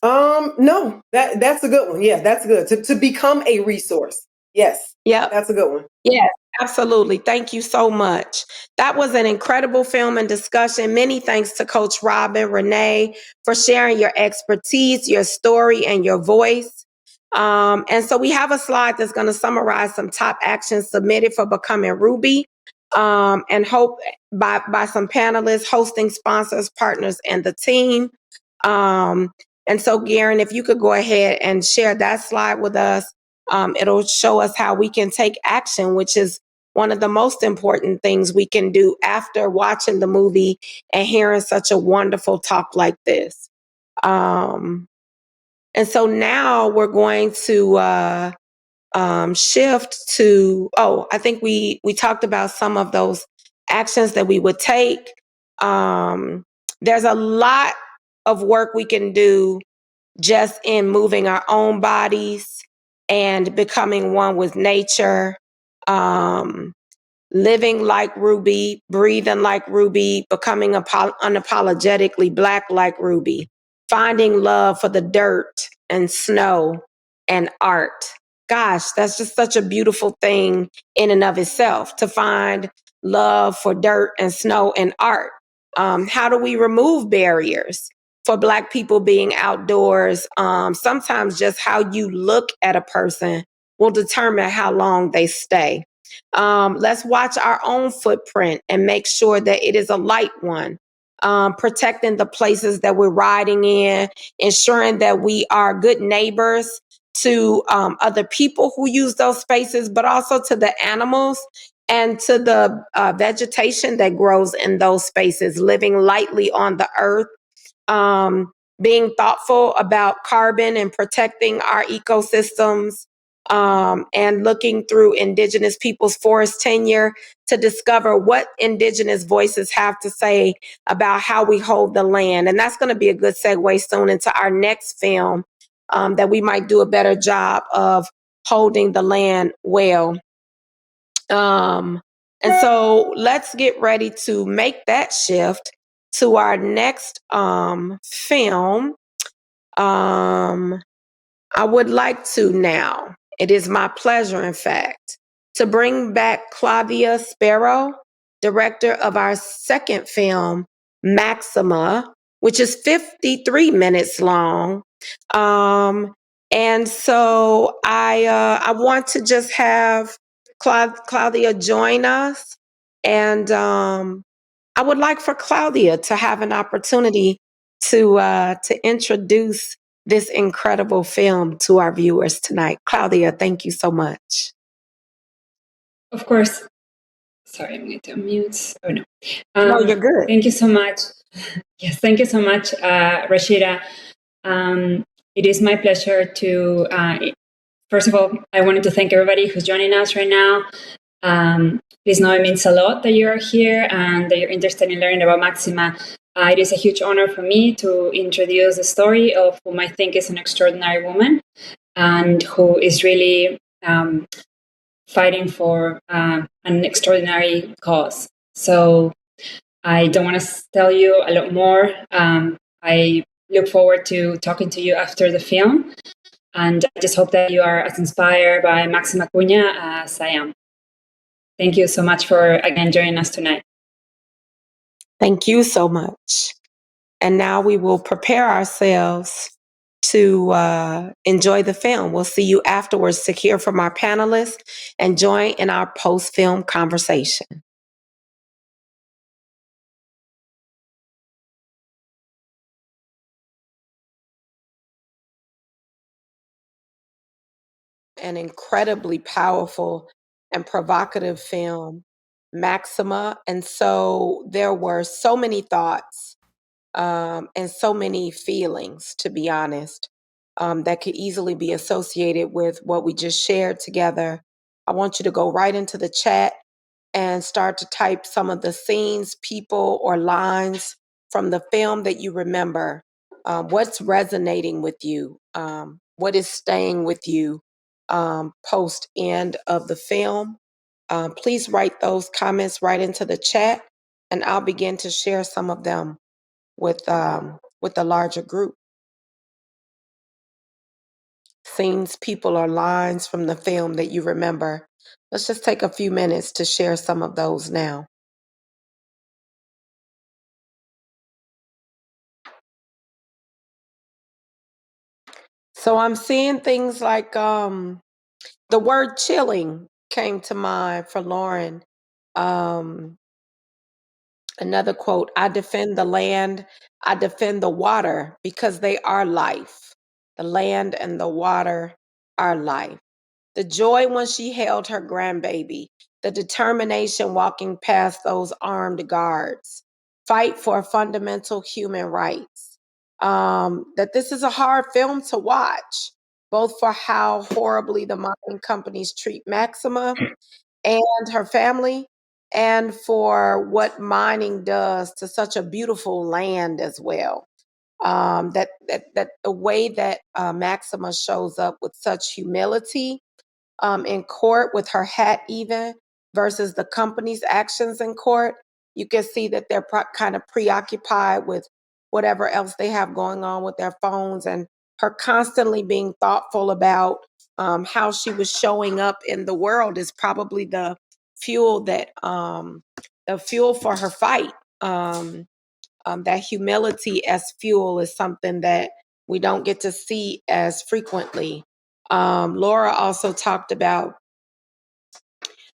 No, that's a good one. Yeah, that's good. To become a resource. Yes. Yep. That's a good one. Yes, absolutely. Thank you so much. That was an incredible film and discussion. Many thanks to Coach Robin, Renee, for sharing your expertise, your story, and your voice. And so we have a slide that's going to summarize some top actions submitted for becoming Ruby, and hope by some panelists, hosting sponsors, partners, and the team. And so, Garen, if you could go ahead and share that slide with us, it'll show us how we can take action, which is one of the most important things we can do after watching the movie and hearing such a wonderful talk like this. And so now we're going to shift to, I think we talked about some of those actions that we would take. There's a lot of work we can do just in moving our own bodies and becoming one with nature, living like Ruby, breathing like Ruby, becoming unapologetically Black like Ruby, finding love for the dirt and snow and art. Gosh, that's just such a beautiful thing in and of itself, to find love for dirt and snow and art. How do we remove barriers for Black people being outdoors? Sometimes just how you look at a person will determine how long they stay. Let's watch our own footprint and make sure that it is a light one. Protecting the places that we're riding in, ensuring that we are good neighbors to other people who use those spaces, but also to the animals and to the vegetation that grows in those spaces, living lightly on the earth. Being thoughtful about carbon and protecting our ecosystems, and looking through Indigenous people's forest tenure to discover what Indigenous voices have to say about how we hold the land. And that's going to be a good segue soon into our next film, that we might do a better job of holding the land well. And so let's get ready to make that shift to our next film. I would like to now, it is my pleasure, in fact, to bring back Claudia Sparrow, director of our second film, Maxima, which is 53 minutes long. And so I want to just have Claudia join us. And I would like for Claudia to have an opportunity to introduce this incredible film to our viewers tonight. Claudia, thank you so much. Of course. Sorry, I'm going to unmute. Oh, no. No, you're good. Thank you so much. Yes, thank you so much, Reesheda. It is my pleasure to, first of all, I wanted to thank everybody who's joining us right now. Please know it means a lot that you're here and that you're interested in learning about Maxima. It is a huge honor for me to introduce the story of whom I think is an extraordinary woman and who is really fighting for an extraordinary cause. So I don't want to tell you a lot more. I look forward to talking to you after the film. And I just hope that you are as inspired by Maxima Cunha as I am. Thank you so much for, again, joining us tonight. Thank you so much. And now we will prepare ourselves to enjoy the film. We'll see you afterwards to hear from our panelists and join in our post-film conversation. An incredibly powerful and provocative film, Maxima. And so there were so many thoughts and so many feelings, to be honest, that could easily be associated with what we just shared together. I want you to go right into the chat and start to type some of the scenes, people, or lines from the film that you remember. What's resonating with you? What is staying with you post end of the film? Please write those comments right into the chat, and I'll begin to share some of them with the larger group. Scenes, people, or lines from the film that you remember. Let's just take a few minutes to share some of those now. So I'm seeing things like the word chilling came to mind for Lauren. Another quote, I defend the land, I defend the water because they are life. The land and the water are life. The joy when she held her grandbaby, the determination walking past those armed guards, fight for fundamental human rights. That this is a hard film to watch, both for how horribly the mining companies treat Maxima and her family, and for what mining does to such a beautiful land as well. That the way that Maxima shows up with such humility in court with her hat even versus the company's actions in court, you can see that they're kind of preoccupied with whatever else they have going on with their phones, and her constantly being thoughtful about how she was showing up in the world is probably the fuel that the fuel for her fight. That humility as fuel is something that we don't get to see as frequently. Laura also talked about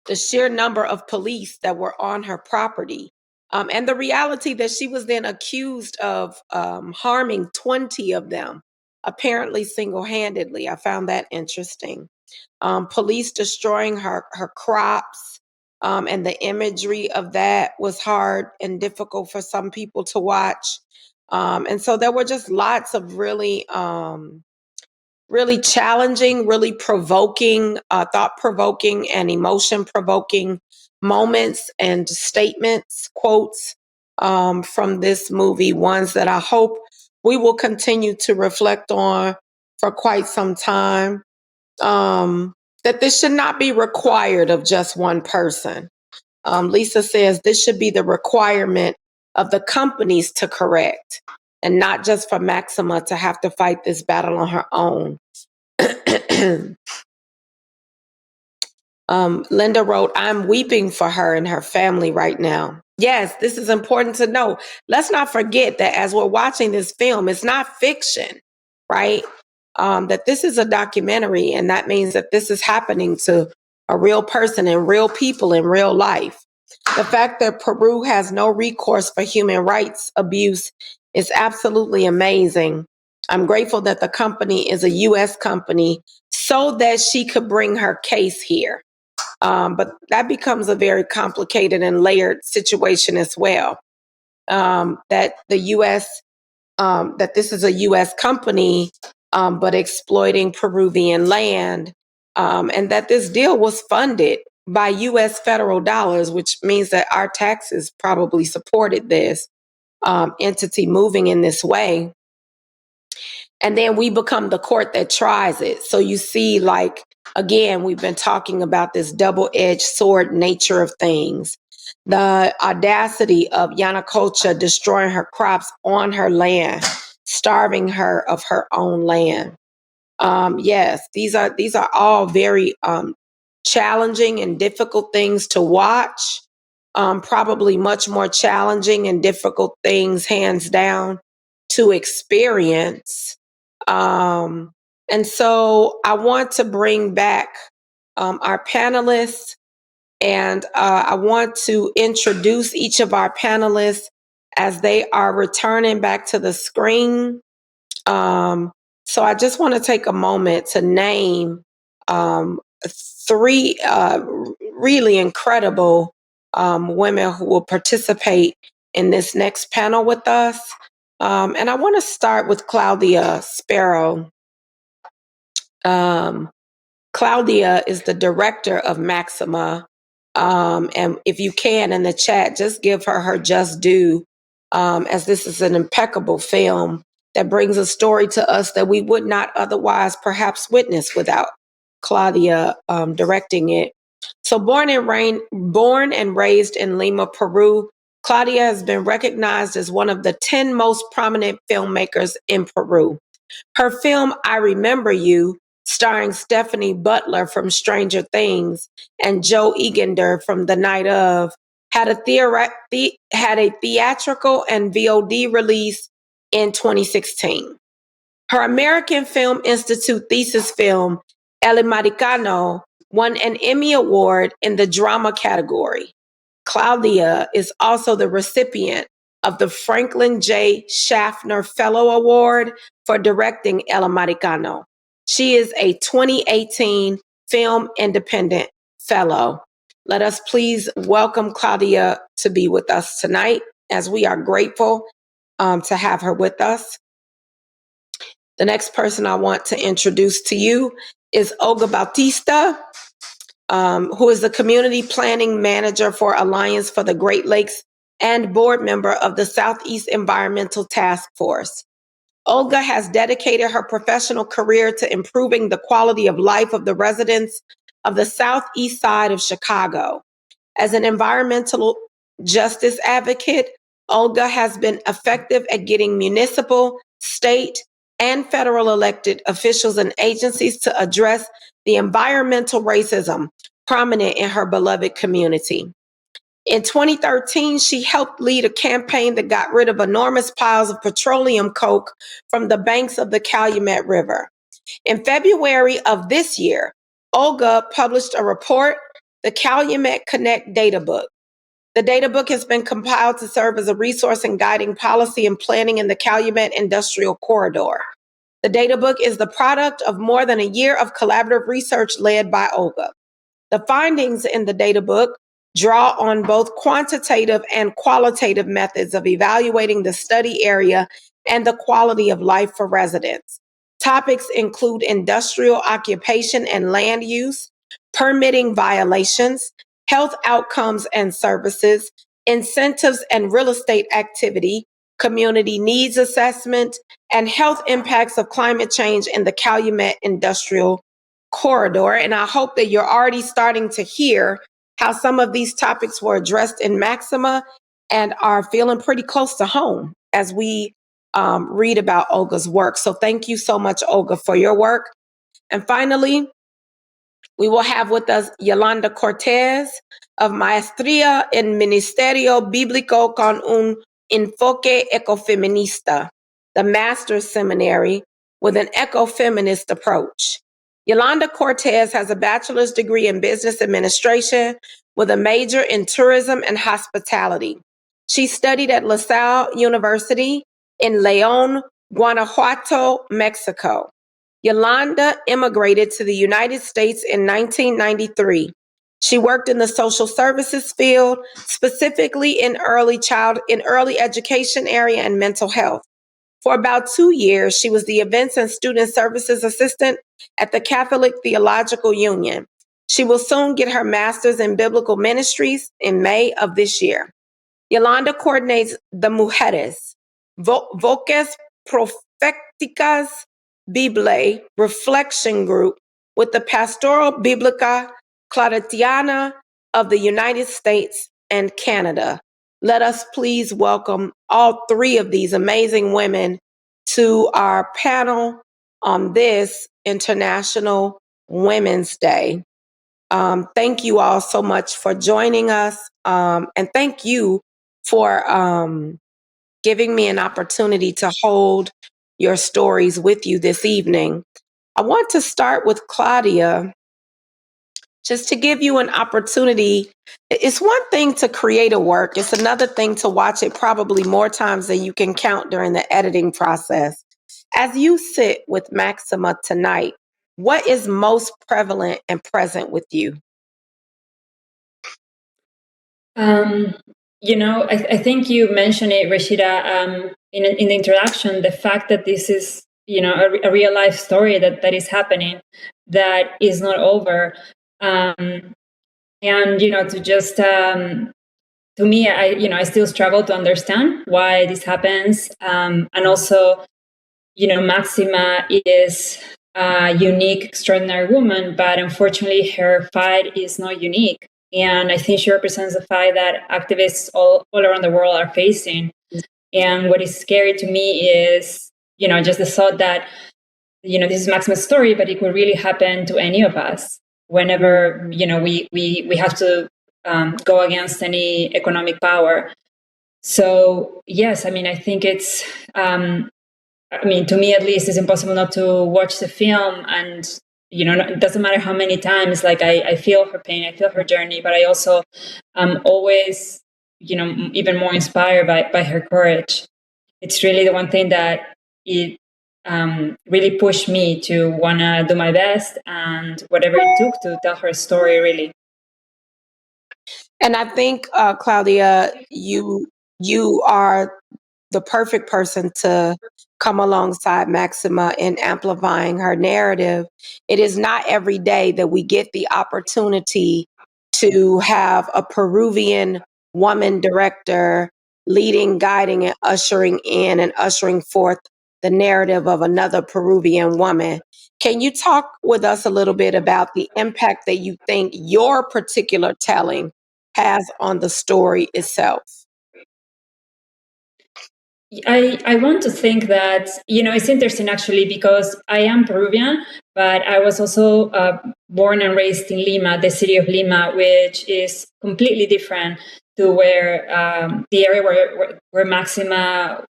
the sheer number of police that were on her property, and the reality that she was then accused of harming 20 of them, apparently single-handedly. I found that interesting. Police destroying her crops, and the imagery of that was hard and difficult for some people to watch. And so there were just lots of really challenging, really provoking, thought-provoking and emotion-provoking moments and statements, quotes from this movie, ones that I hope we will continue to reflect on for quite some time. That this should not be required of just one person. Lisa says this should be the requirement of the companies to correct, and not just for Maxima to have to fight this battle on her own. Linda wrote, I'm weeping for her and her family right now. Yes, this is important to know. Let's not forget that as we're watching this film, it's not fiction, right? That this is a documentary, and that means that this is happening to a real person and real people in real life. The fact that Peru has no recourse for human rights abuse is absolutely amazing. I'm grateful that the company is a U.S. company so that she could bring her case here. But that becomes a very complicated and layered situation as well. That the U.S., that this is a U.S. company, but exploiting Peruvian land, and that this deal was funded by U.S. federal dollars, which means that our taxes probably supported this entity moving in this way. And then we become the court that tries it. So you see, like, again, we've been talking about this double-edged sword nature of things. The audacity of Yanacocha destroying her crops on her land, starving her of her own land. Yes, these are all very challenging and difficult things to watch. Probably much more challenging and difficult things, hands down, to experience. And so I want to bring back our panelists, and I want to introduce each of our panelists as they are returning back to the screen. So I just want to take a moment to name three really incredible women who will participate in this next panel with us. And I want to start with Claudia Sparrow. Claudia is the director of Maxima. And if you can, in the chat, just give her just due, as this is an impeccable film that brings a story to us that we would not otherwise perhaps witness without Claudia directing it. So born and raised in Lima, Peru, Claudia has been recognized as one of the 10 most prominent filmmakers in Peru. Her film, I Remember You, starring Stephanie Butler from Stranger Things and Joe Egender from The Night Of, had a theatrical and VOD release in 2016. Her American Film Institute thesis film, El Americano, won an Emmy Award in the drama category. Claudia is also the recipient of the Franklin J. Schaffner Fellow Award for directing El Americano. She is a 2018 Film Independent Fellow. Let us please welcome Claudia to be with us tonight, as we are grateful to have her with us. The next person I want to introduce to you is Olga Bautista, who is the Community Planning Manager for Alliance for the Great Lakes and board member of the Southeast Environmental Task Force. Olga has dedicated her professional career to improving the quality of life of the residents of the Southeast side of Chicago. As an environmental justice advocate, Olga has been effective at getting municipal, state, and federal elected officials and agencies to address the environmental racism prominent in her beloved community. In 2013, she helped lead a campaign that got rid of enormous piles of petroleum coke from the banks of the Calumet River. In February of this year, Olga published a report, the Calumet Connect Data Book. The data book has been compiled to serve as a resource in guiding policy and planning in the Calumet Industrial Corridor. The data book is the product of more than a year of collaborative research led by Olga. The findings in the data book draw on both quantitative and qualitative methods of evaluating the study area and the quality of life for residents. Topics include industrial occupation and land use, permitting violations, health outcomes and services, incentives and real estate activity, community needs assessment, and health impacts of climate change in the Calumet Industrial Corridor. And I hope that you're already starting to hear how some of these topics were addressed in Maxima and are feeling pretty close to home as we read about Olga's work. So thank you so much, Olga, for your work. And finally, we will have with us Yolanda Cortez of Maestría en Ministerio Bíblico con un enfoque ecofeminista, the Master's Seminary with an ecofeminist approach. Yolanda Cortez has a bachelor's degree in business administration with a major in tourism and hospitality. She studied at La Salle University in León, Guanajuato, Mexico. Yolanda immigrated to the United States in 1993. She worked in the social services field, specifically in early education area and mental health. For about 2 years, she was the events and student services assistant at the Catholic Theological Union. She will soon get her master's in biblical ministries in May of this year. Yolanda coordinates the Mujeres, Voces Proféticas Bíblica Reflection Group with the Pastoral Bíblica Claretiana of the United States and Canada. Let us please welcome all three of these amazing women to our panel on this International Women's Day. Thank you all so much for joining us. And thank you for giving me an opportunity to hold your stories with you this evening. I want to start with Claudia, just to give you an opportunity. It's one thing to create a work. It's another thing to watch it probably more times than you can count during the editing process. As you sit with Maxima tonight, what is most prevalent and present with you? I think you mentioned it, Reesheda, in the introduction, the fact that this is, a real life story that is happening, that is not over. And, to just, to me, I still struggle to understand why this happens. And also, Maxima is a unique, extraordinary woman, but unfortunately her fight is not unique. And I think she represents the fight that activists all around the world are facing. And what is scary to me is, just the thought that, this is Maxima's story, but it could really happen to any of us whenever, we have to go against any economic power. So, yes, I think it's, to me at least, it's impossible not to watch the film. And, it doesn't matter how many times, like I feel her pain, I feel her journey, but I also am always, even more inspired by her courage. It's really the one thing that it really pushed me to want to do my best and whatever it took to tell her story, really. And I think, Claudia, you are the perfect person to come alongside Maxima in amplifying her narrative. It is not every day that we get the opportunity to have a Peruvian woman director leading, guiding, and ushering in and ushering forth the narrative of another Peruvian woman. Can you talk with us a little bit about the impact that you think your particular telling has on the story itself? I want to think that, it's interesting actually, because I am Peruvian, but I was also born and raised in Lima, the city of Lima, which is completely different to where the area where Maxima,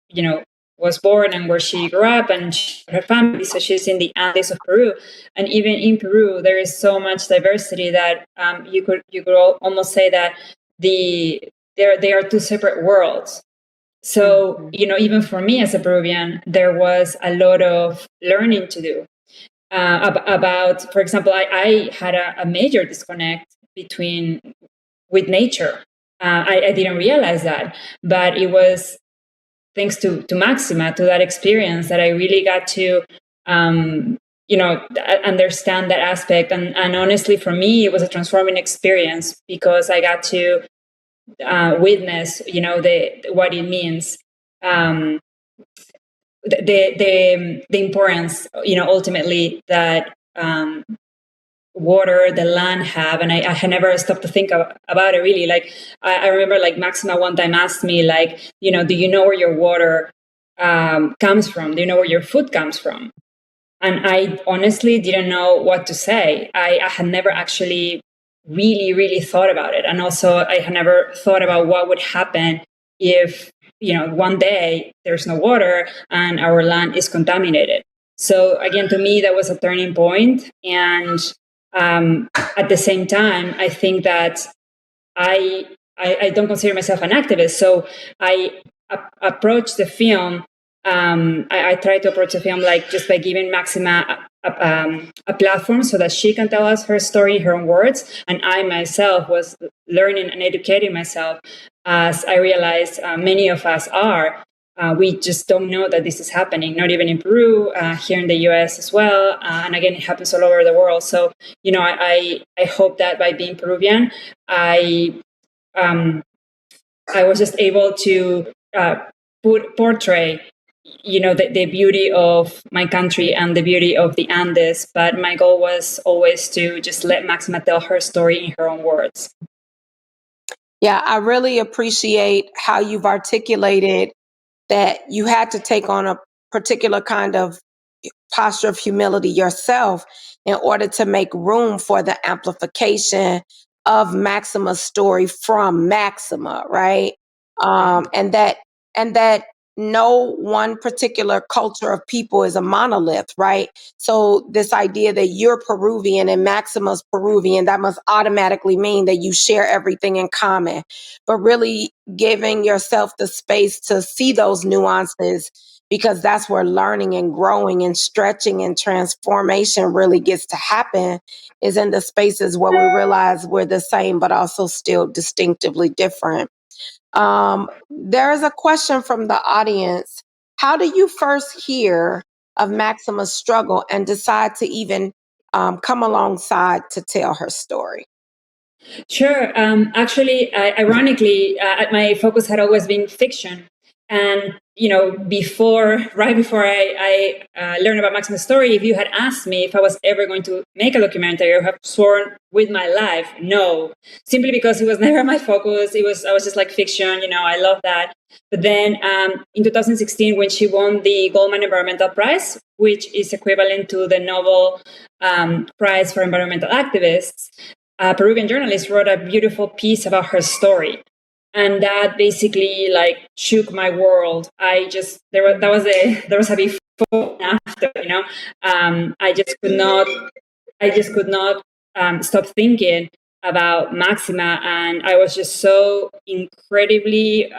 was born and where she grew up and her family. So she's in the Andes of Peru. And even in Peru, there is so much diversity that you could almost say that they are two separate worlds. So, even for me as a Peruvian, there was a lot of learning to do about, for example, I had a major disconnect with nature. I didn't realize that, but it was thanks to Maxima, to that experience, that I really got to, understand that aspect. And honestly, for me, it was a transforming experience because I got to witness, what it means, the importance, ultimately that water, the land have. And I had never stopped to think about it really. Like I remember, like Maxima one time asked me, like, do you know where your water comes from? Do you know where your food comes from? And I honestly didn't know what to say. I had never actually really, really thought about it. And also I had never thought about what would happen if, one day there's no water and our land is contaminated. So again, to me, that was a turning point. And at the same time, I think that I don't consider myself an activist. So I approached the film. I try to approach the film like just by giving Maxima a platform so that she can tell us her story in her own words. And I myself was learning and educating myself, as I realized many of us are. We just don't know that this is happening, not even in Peru, here in the US as well. And again, it happens all over the world. So, I hope that by being Peruvian, I was just able to portray the beauty of my country and the beauty of the Andes. But my goal was always to just let Maxima tell her story in her own words. Yeah, I really appreciate how you've articulated that you had to take on a particular kind of posture of humility yourself in order to make room for the amplification of Maxima's story from Maxima, right? And that no one particular culture of people is a monolith, right? So this idea that you're Peruvian and Maxima's Peruvian, that must automatically mean that you share everything in common. But really giving yourself the space to see those nuances, because that's where learning and growing and stretching and transformation really gets to happen, is in the spaces where we realize we're the same but also still distinctively different. There's a question from the audience. How do you first hear of Maxima's struggle and decide to even come alongside to tell her story? Sure. Actually, ironically, my focus had always been fiction. And, right before I learned about Maxima's story, if you had asked me if I was ever going to make a documentary, I have sworn with my life, no, simply because it was never my focus. I was just like fiction, I love that. But then in 2016, when she won the Goldman Environmental Prize, which is equivalent to the Nobel Prize for Environmental Activists, a Peruvian journalist wrote a beautiful piece about her story. And that basically like shook my world. There was a before and after, I just could not stop thinking about Maxima. And I was just so incredibly,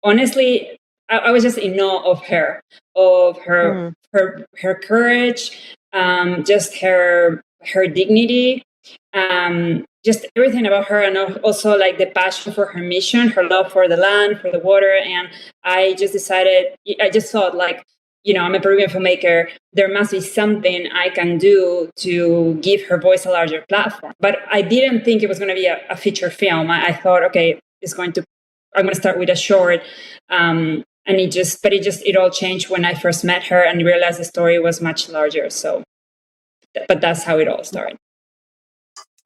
honestly, I was just in awe of her, her courage, just her dignity, just everything about her, and also like the passion for her mission, her love for the land, for the water. And I just thought like, I'm a Peruvian filmmaker. There must be something I can do to give her voice a larger platform. But I didn't think it was going to be a feature film. I thought, okay, I'm going to start with a short. And it all changed when I first met her and realized the story was much larger. So, but that's how it all started.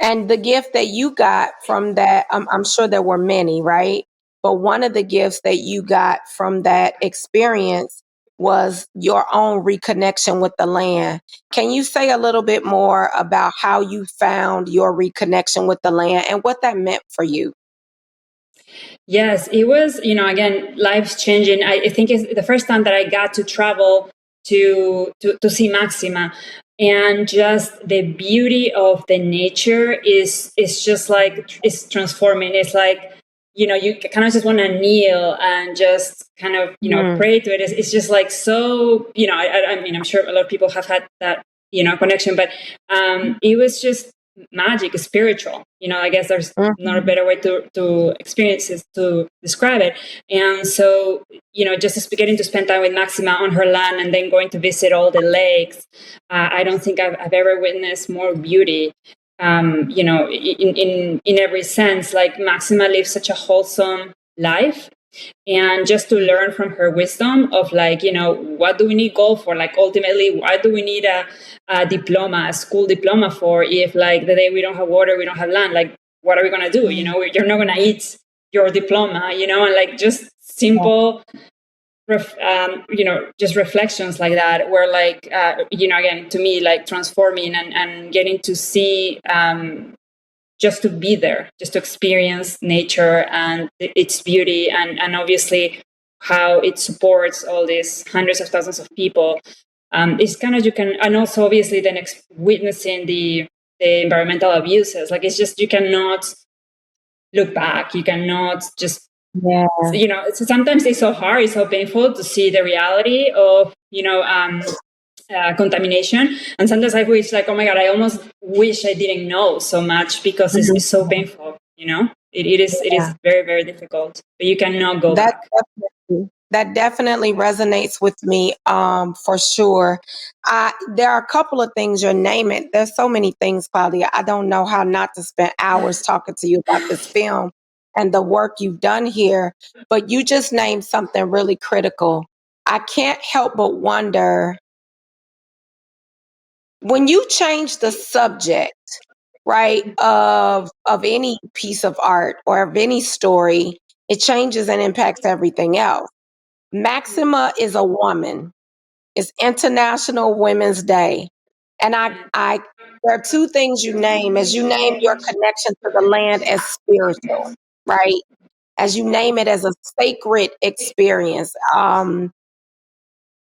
And the gift that you got from that, I'm sure there were many, right? But one of the gifts that you got from that experience was your own reconnection with the land. Can you say a little bit more about how you found your reconnection with the land and what that meant for you? Yes, it was, again, life changing. I think it's the first time that I got to travel to see Maxima, and just the beauty of the nature is just like, it's transforming. It's like, you kind of just want to kneel and just kind of, pray to it. It's just like, so, I mean, I'm sure a lot of people have had that, connection, but it was just magic, spiritual. I guess there's not a better way to experience it, to describe it. And so, just getting to spend time with Maxima on her land and then going to visit all the lakes. I don't think I've ever witnessed more beauty. In every sense, like Maxima lives such a wholesome life. And just to learn from her wisdom of like, what do we need gold for? Like, ultimately, why do we need a diploma, a school diploma for, if like the day we don't have water, we don't have land, like, what are we going to do? You're not going to eat your diploma, and like just simple, just reflections like that were like, again, to me, like transforming and getting to see, just to be there, just to experience nature and its beauty, and obviously how it supports all these hundreds of thousands of people. It's kind of, you can, and also obviously then witnessing the environmental abuses. Like, it's just, you cannot look back. You cannot just, sometimes it's so hard, it's so painful to see the reality of, contamination. And sometimes I wish, like, oh my God, I almost wish I didn't know so much, because it's so painful, it is very, very difficult, but you cannot go back. That definitely resonates with me, for sure. There are a couple of things you're naming. There's so many things, Claudia. I don't know how not to spend hours talking to you about this film and the work you've done here, but you just named something really critical. I can't help but wonder, when you change the subject, right, of any piece of art or of any story, it changes and impacts everything else. Maxima is a woman. It's International Women's Day. And I there are two things you name as you name your connection to the land as spiritual, right? As you name it as a sacred experience.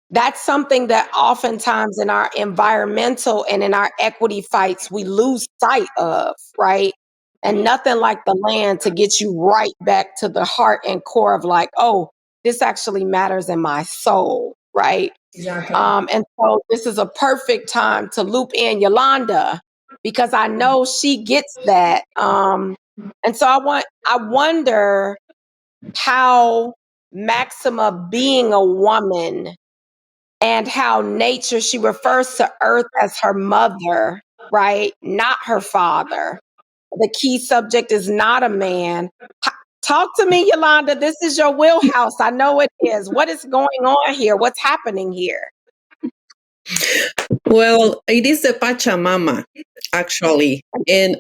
That's something that oftentimes in our environmental and in our equity fights, we lose sight of, right? And nothing like the land to get you right back to the heart and core of like, oh, this actually matters in my soul, right? Exactly. And so this is a perfect time to loop in Yolanda because I know she gets that. And so I wonder how Maxima being a woman and how nature, she refers to earth as her mother, right? Not her father. The key subject is not a man. Talk to me, Yolanda. This is your wheelhouse. I know it is. What is going on here? What's happening here? Well, it is the Pachamama, actually. And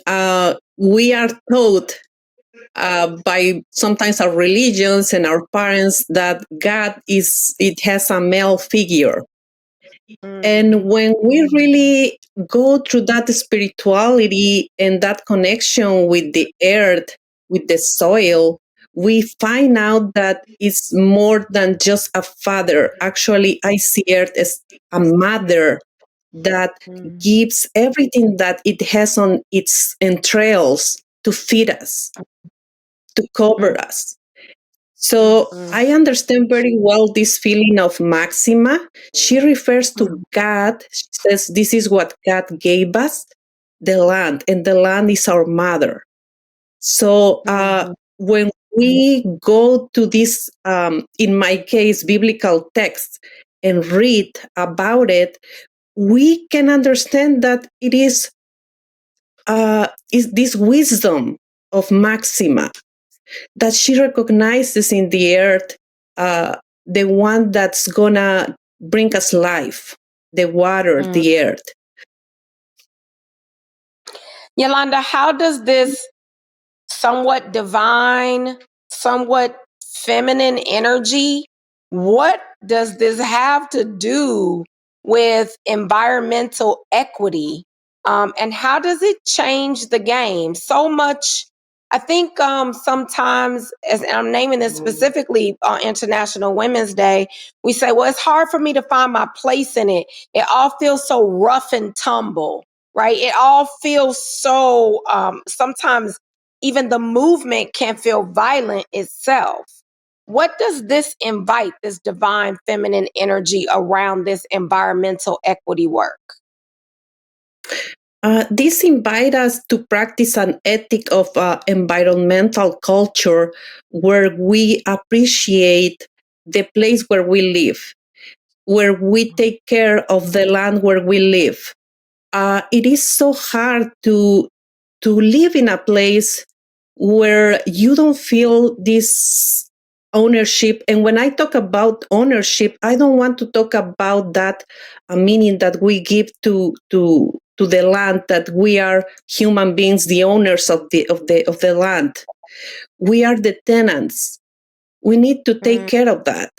we are taught by sometimes our religions and our parents that God it has a male figure. And when we really go through that spirituality and that connection with the earth, with the soil, we find out that it's more than just a father. Actually, I see earth as a mother that gives everything that it has on its entrails to feed us, to cover us. So I understand very well this feeling of Maxima. She refers to God. She says, this is what God gave us, the land, and the land is our mother. So when we go to this, in my case, biblical text and read about it, we can understand that it is this wisdom of Maxima that she recognizes in the earth, the one that's gonna bring us life, the water, the earth. Yolanda, how does this somewhat divine, somewhat feminine energy, what does this have to do with environmental equity? And how does it change the game? So much, I think sometimes, as I'm naming this specifically on International Women's Day, we say, well, it's hard for me to find my place in it. It all feels so rough and tumble, right? It all feels so, sometimes even the movement can feel violent itself. What does this invite, this divine feminine energy around this environmental equity work? This invites us to practice an ethic of environmental culture where we appreciate the place where we live, where we take care of the land where we live. It is so hard to live in a place where you don't feel this ownership. And when I talk about ownership, I don't want to talk about that meaning that we give to the land, that we are human beings, the owners of the land. We are the tenants. We need to take care of that.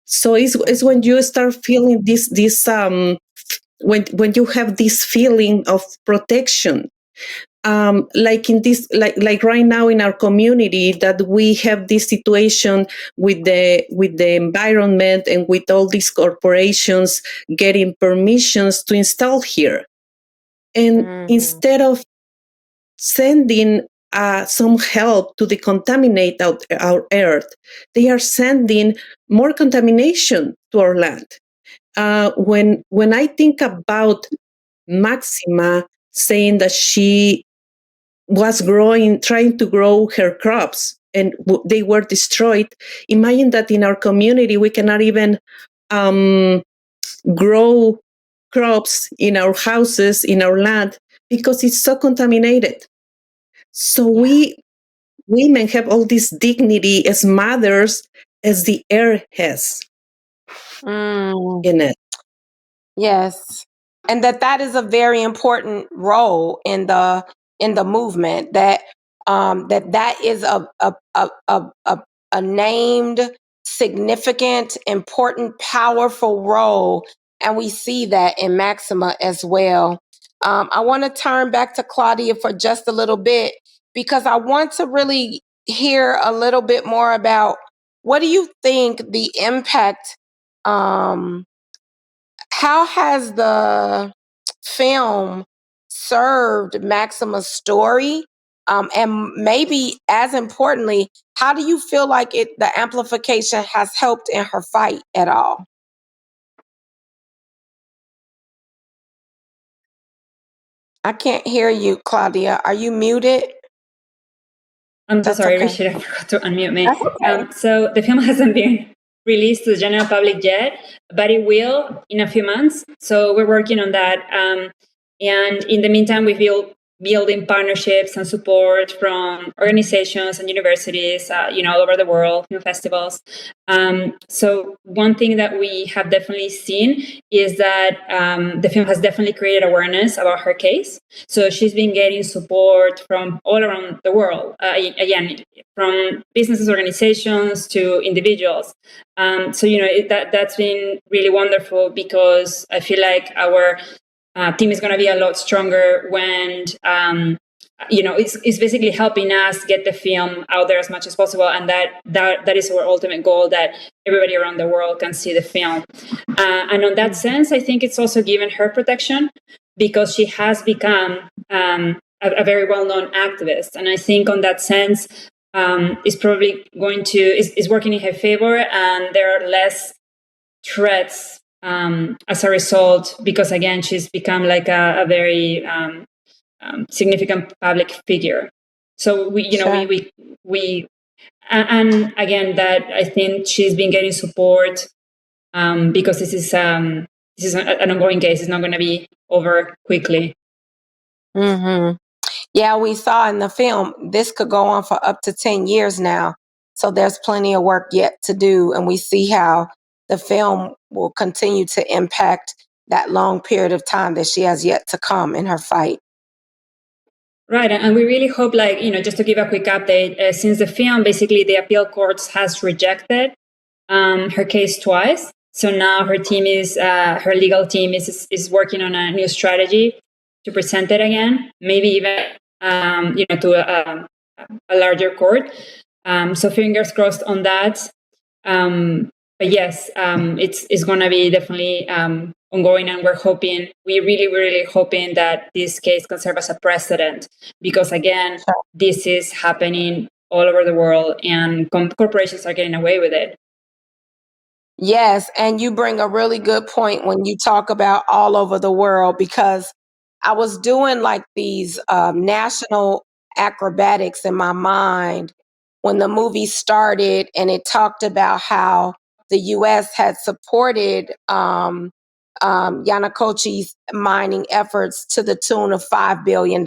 So it's when you start feeling this when you have this feeling of protection, like in this, like right now in our community, that we have this situation with the environment and with all these corporations getting permissions to install here, and instead of sending some help to decontaminate our earth, they are sending more contamination to our land. When I think about Maxima saying that she was trying to grow her crops, and they were destroyed, imagine that in our community we cannot even grow crops in our houses, in our land, because it's so contaminated. So we women have all this dignity as mothers as the air has in it. Yes. And that is a very important role in the in the movement, that that is a named, significant, important, powerful role, and we see that in Maxima as well. I want to turn back to Claudia for just a little bit, because I want to really hear a little bit more about, what do you think the impact, how has the film served Maxima's story? And maybe as importantly, how do you feel like the amplification has helped in her fight at all? I can't hear you, Claudia. Are you muted? I'm so That's sorry, okay. Reesheda, I forgot to unmute me. That's okay. So the film hasn't been released to the general public yet, but it will in a few months. So we're working on that. And in the meantime, we've been building partnerships and support from organizations and universities, all over the world, festivals. So one thing that we have definitely seen is that the film has definitely created awareness about her case. So she's been getting support from all around the world, again, from businesses, organizations to individuals. That's been really wonderful, because I feel like our team is going to be a lot stronger when it's basically helping us get the film out there as much as possible, and that is our ultimate goal, that everybody around the world can see the film. And on that sense, I think it's also given her protection, because she has become a very well-known activist, and I think on that sense is probably is working in her favor, and there are less threats as a result, because again, she's become like a very significant public figure. So we and again, that I think she's been getting support because this is an ongoing case. It's not going to be over quickly. Mm-hmm. Yeah, we saw in the film, this could go on for up to 10 years now. So there's plenty of work yet to do. And we see how the film will continue to impact that long period of time that she has yet to come in her fight. Right. And we really hope, just to give a quick update, since the film, basically the appeal courts has rejected her case twice. So now her legal team is working on a new strategy to present it again, maybe even, to a larger court. So fingers crossed on that. But yes, it's going to be definitely ongoing, and we're really hoping that this case can serve as a precedent, because again, this is happening all over the world, and corporations are getting away with it. Yes, and you bring a really good point when you talk about all over the world, because I was doing like these national acrobatics in my mind when the movie started, and it talked about how the U.S. had supported Yanukovych's mining efforts to the tune of $5 billion.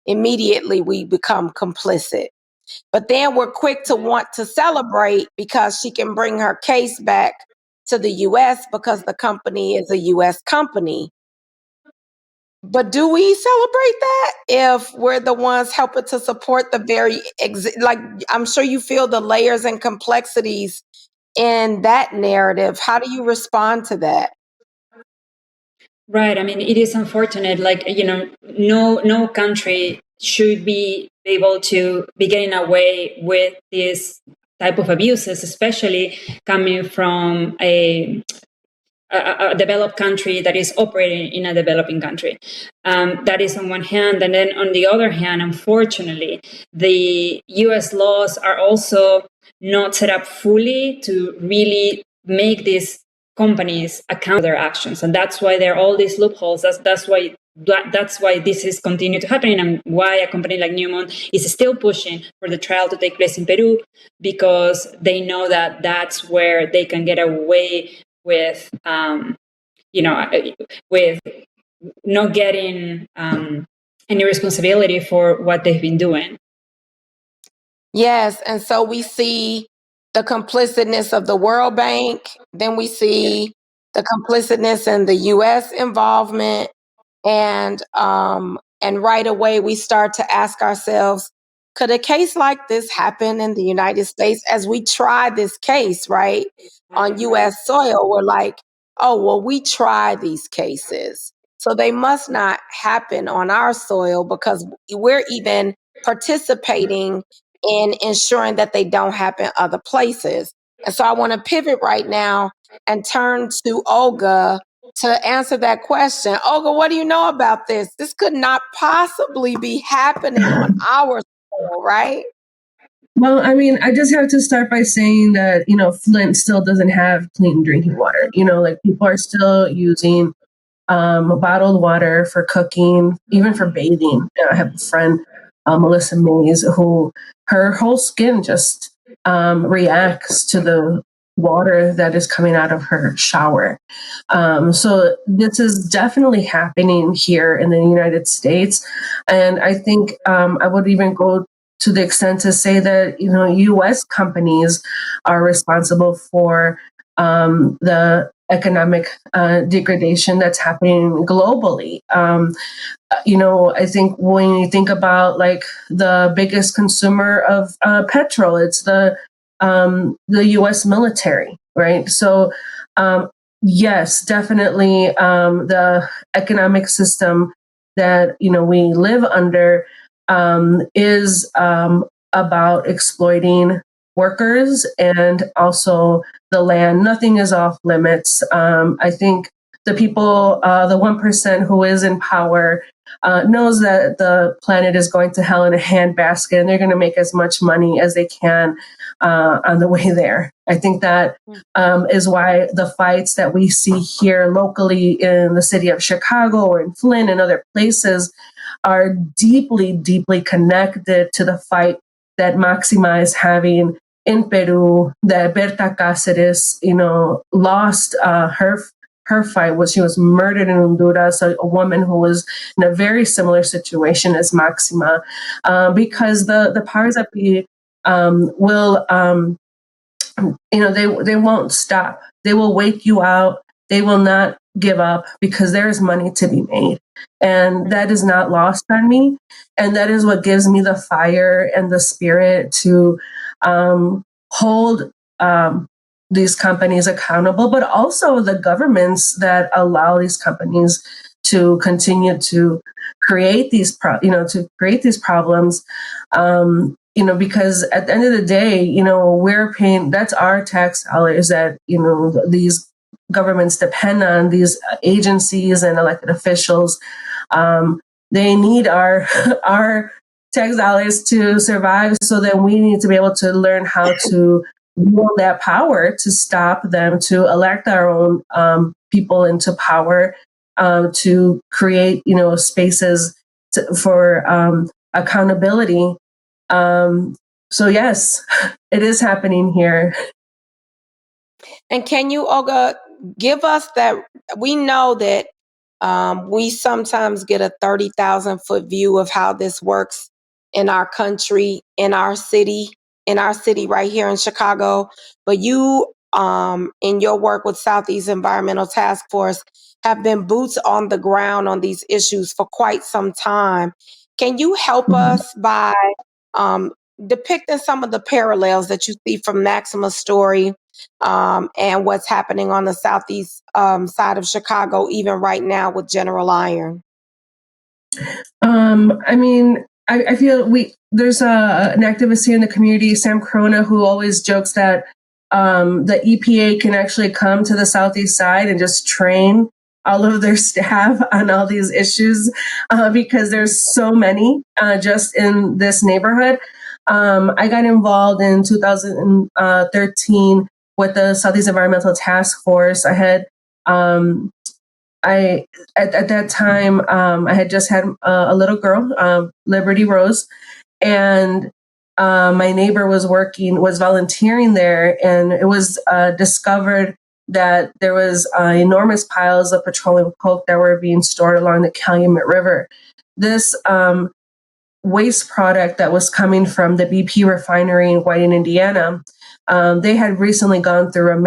Immediately, we become complicit. But then we're quick to want to celebrate because she can bring her case back to the U.S. because the company is a U.S. company. But do we celebrate that if we're the ones helping to support the very, I'm sure you feel the layers and complexities in that narrative. How do you respond to that? Right. I mean, it is unfortunate. No country should be able to be getting away with this type of abuses, especially coming from a developed country that is operating in a developing country. That is on one hand. And then on the other hand, unfortunately, the US laws are also not set up fully to really make these companies account for their actions. And that's why there are all these loopholes. That's why this is continuing to happen, and why a company like Newmont is still pushing for the trial to take place in Peru, because they know that that's where they can get away with, with not getting any responsibility for what they've been doing. Yes, and so we see the complicitness of the World Bank, then we see the complicitness in the U.S. involvement, and And right away, we start to ask ourselves, could a case like this happen in the United States? As we try this case, right, on U.S. soil, we're like, oh, well, we try these cases, so they must not happen on our soil because we're even participating in ensuring that they don't happen other places. And so I want to pivot right now and turn to Olga to answer that question. Olga, what do you know about this? This could not possibly be happening on our soil, right? Well, I mean, I just have to start by saying that, Flint still doesn't have clean drinking water. Like people are still using bottled water for cooking, even for bathing. I have a friend, Melissa Mays, who her whole skin just reacts to the water that is coming out of her shower. So this is definitely happening here in the United States. And I think I would even go to the extent to say that, U.S. companies are responsible for the economic degradation that's happening globally. I think when you think about like the biggest consumer of petrol, it's the U.S. military, right? So yes, definitely the economic system that we live under is about exploiting workers and also the land. Nothing is off limits. I think the people, the 1% who is in power, knows that the planet is going to hell in a handbasket, and they're going to make as much money as they can on the way there. I think that is why the fights that we see here locally in the city of Chicago or in Flint and other places are deeply, deeply connected to the fight that Maxima is having in Peru, that Berta Cáceres, lost her fight. She was murdered in Honduras, a woman who was in a very similar situation as Maxima, because the powers that be will, they won't stop. They will wait you out. They will not give up because there is money to be made. And that is not lost on me. And that is what gives me the fire and the spirit to hold these companies accountable, but also the governments that allow these companies to continue to create these problems. Because at the end of the day, we're paying, that's our tax dollars that, these governments depend on, these agencies and elected officials. They need our tax dollars to survive. So then we need to be able to learn how to wield that power to stop them, to elect our own people into power, to create, spaces for accountability. So yes, it is happening here. And can you, Olga, give us that? We know that we sometimes get a 30,000-foot view of how this works in our country, in our city right here in Chicago. But you, in your work with Southeast Environmental Task Force, have been boots on the ground on these issues for quite some time. Can you help us by depicting some of the parallels that you see from Maxima's story and what's happening on the southeast side of Chicago, even right now with General Iron? I feel there's an activist here in the community, Sam Corona, who always jokes that the EPA can actually come to the southeast side and just train all of their staff on all these issues because there's so many just in this neighborhood. I got involved in 2013 with the Southeast Environmental Task Force. I had at that time, I had just had a little girl, Liberty Rose, and my neighbor was volunteering there, and it was discovered that there was enormous piles of petroleum coke that were being stored along the Calumet River. This waste product that was coming from the BP refinery in Whiting, Indiana, they had recently gone through a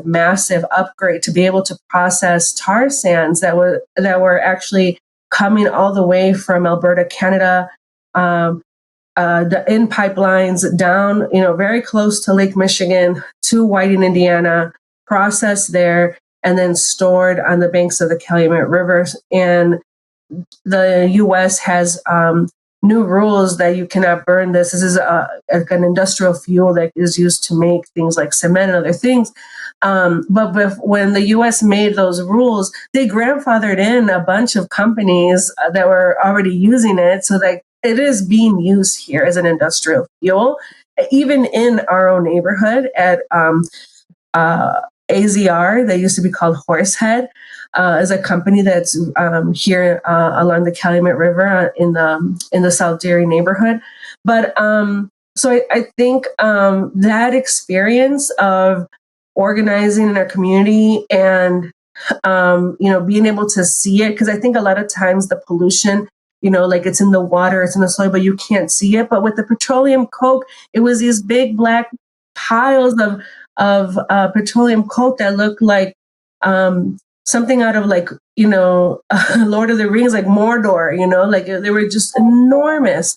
massive upgrade to be able to process tar sands that were actually coming all the way from Alberta, Canada, in pipelines down, very close to Lake Michigan to Whiting, Indiana, processed there, and then stored on the banks of the Calumet River. And the U.S. has new rules that you cannot burn this. This is an industrial fuel that is used to make things like cement and other things. But when the U.S. made those rules, they grandfathered in a bunch of companies that were already using it, so that it is being used here as an industrial fuel, even in our own neighborhood at AZR, that used to be called Horsehead, is a company that's here along the Calumet River in the South Dairy neighborhood. But so I think that experience of organizing in our community and being able to see it, because I think a lot of times the pollution, like it's in the water, it's in the soil, but you can't see it. But with the petroleum coke, it was these big black piles of petroleum coke that looked like something out of Lord of the Rings, like Mordor, like they were just enormous.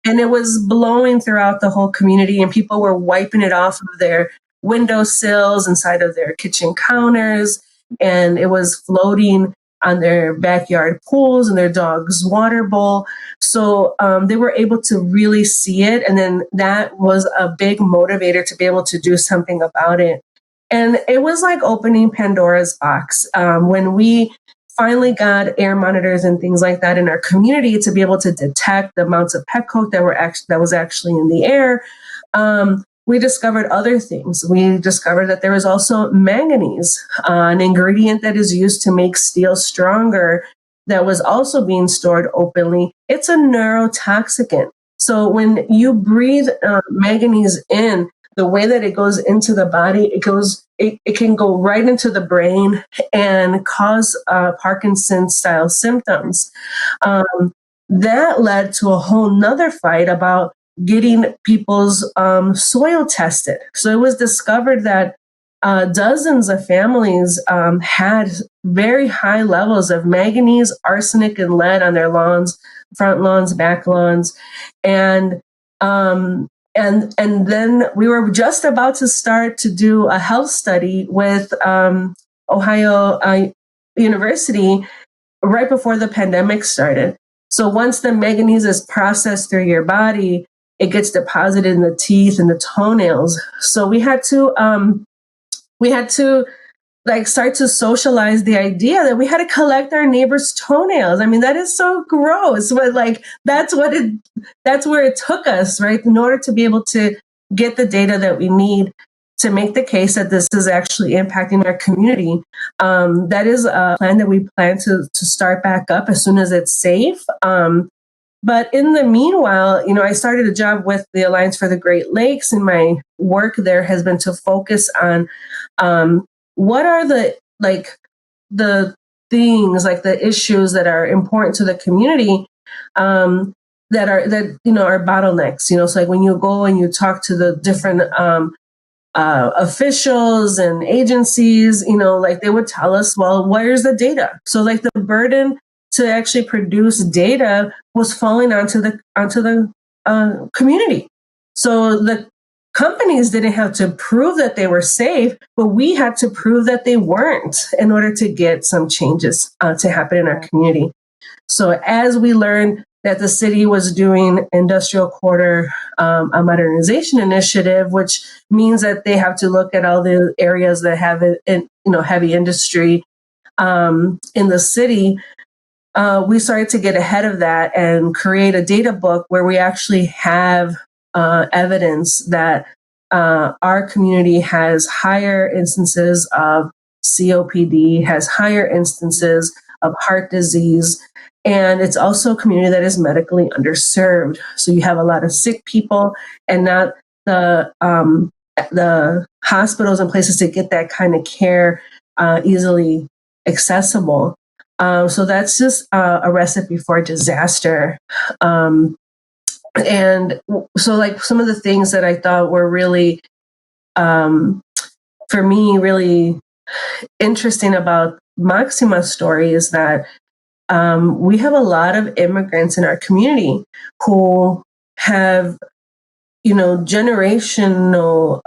And it was blowing throughout the whole community, and people were wiping it off of their windowsills, inside of their kitchen counters, and it was floating on their backyard pools and their dog's water bowl. So they were able to really see it. And then that was a big motivator to be able to do something about it. And it was like opening Pandora's box. When we finally got air monitors and things like that in our community to be able to detect the amounts of pet coke that was actually in the air, we discovered other things. We discovered that there was also manganese, an ingredient that is used to make steel stronger, that was also being stored openly. It's a neurotoxicant. So when you breathe manganese in, the way that it goes into the body, it can go right into the brain and cause Parkinson's style symptoms. That led to a whole nother fight about getting people's soil tested. So it was discovered that dozens of families had very high levels of manganese, arsenic, and lead on their lawns, front lawns, back lawns, and then we were just about to start to do a health study with Ohio University right before the pandemic started. So once the manganese is processed through your body, it gets deposited in the teeth and the toenails. So we had to start to socialize the idea that we had to collect our neighbors' toenails. I mean, that is so gross, but that's where it took us, right? In order to be able to get the data that we need to make the case that this is actually impacting our community. That is a plan that we plan to start back up as soon as it's safe. But in the meanwhile, I started a job with the Alliance for the Great Lakes, and my work there has been to focus on what are the things, like the issues that are important to the community, that are bottlenecks. So like when you go and you talk to the different officials and agencies, they would tell us, well, where's the data? So like the burden to actually produce data was falling onto the community. So the companies didn't have to prove that they were safe, but we had to prove that they weren't in order to get some changes to happen in our community. So as we learned that the city was doing industrial quarter, a modernization initiative, which means that they have to look at all the areas that have heavy industry in the city. We started to get ahead of that and create a data book where we actually have evidence that our community has higher instances of COPD, has higher instances of heart disease, and it's also a community that is medically underserved. So you have a lot of sick people and not the hospitals and places to get that kind of care easily accessible. So that's just a recipe for disaster. And so like some of the things that I thought were really, for me, really interesting about Maxima's story is that we have a lot of immigrants in our community who have, generational,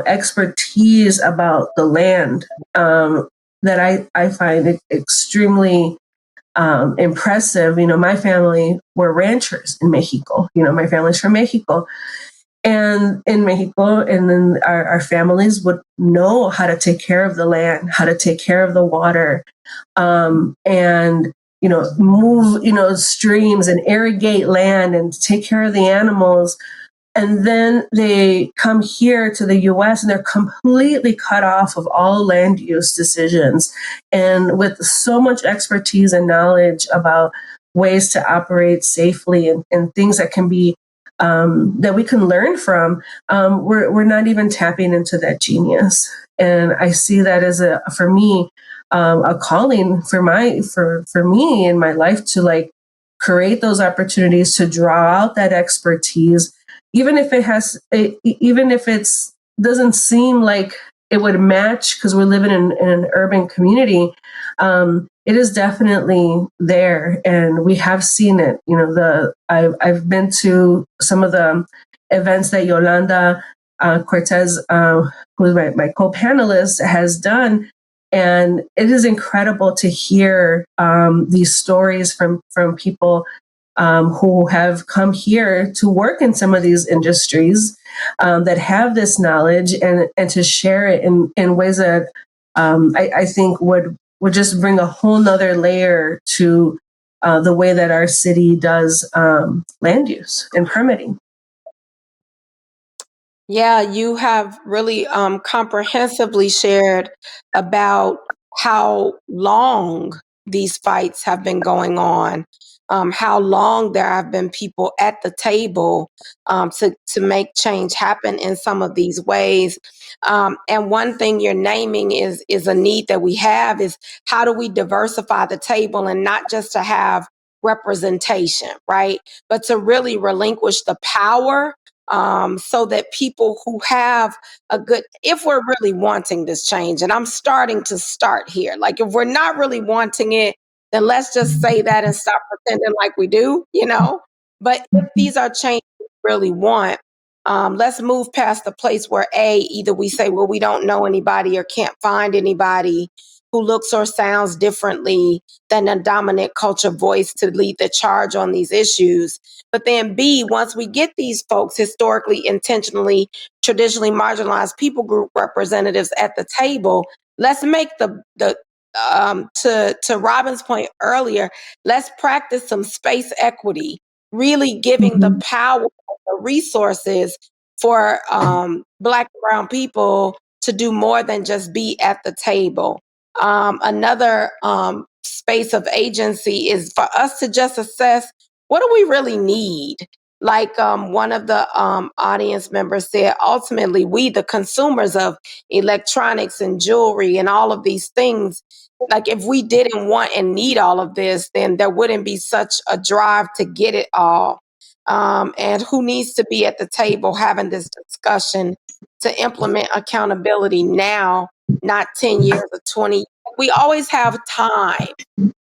expertise about the land, that I find extremely impressive. My family were ranchers in Mexico. My family's from Mexico. And in Mexico, and then our families would know how to take care of the land, how to take care of the water, and move streams and irrigate land and take care of the animals. And then they come here to the US and they're completely cut off of all land use decisions. And with so much expertise and knowledge about ways to operate safely and things that can be that we can learn from, we're not even tapping into that genius. And I see that as for me, a calling for me in my life to like create those opportunities to draw out that expertise, even if it's doesn't seem like it would match because we're living in an urban community. It is definitely there, and we have seen it. I've been to some of the events that Yolanda Cortez, who is my co-panelist, has done, and it is incredible to hear these stories from people who have come here to work in some of these industries, that have this knowledge, and to share it in ways that I think would just bring a whole nother layer to the way that our city does land use and permitting. Yeah, you have really comprehensively shared about how long these fights have been going on, how long there have been people at the table to make change happen in some of these ways. And one thing you're naming is a need that we have is how do we diversify the table and not just to have representation, right? But to really relinquish the power, so that people who have if we're really wanting this change, and I'm starting to start here, like if we're not really wanting it, then let's just say that and stop pretending like we do, But if these are changes we really want, let's move past the place where either we say, well, we don't know anybody or can't find anybody who looks or sounds differently than a dominant culture voice to lead the charge on these issues. But then B, once we get these folks, historically, intentionally, traditionally marginalized people group representatives at the table, let's make to Robin's point earlier, let's practice some space equity, really giving the power, the resources for Black and brown people to do more than just be at the table. Another space of agency is for us to just assess, what do we really need? Like one of the audience members said, ultimately, we, the consumers of electronics and jewelry and all of these things, like if we didn't want and need all of this, then there wouldn't be such a drive to get it all. And who needs to be at the table having this discussion to implement accountability now, not 10 years or 20. We always have time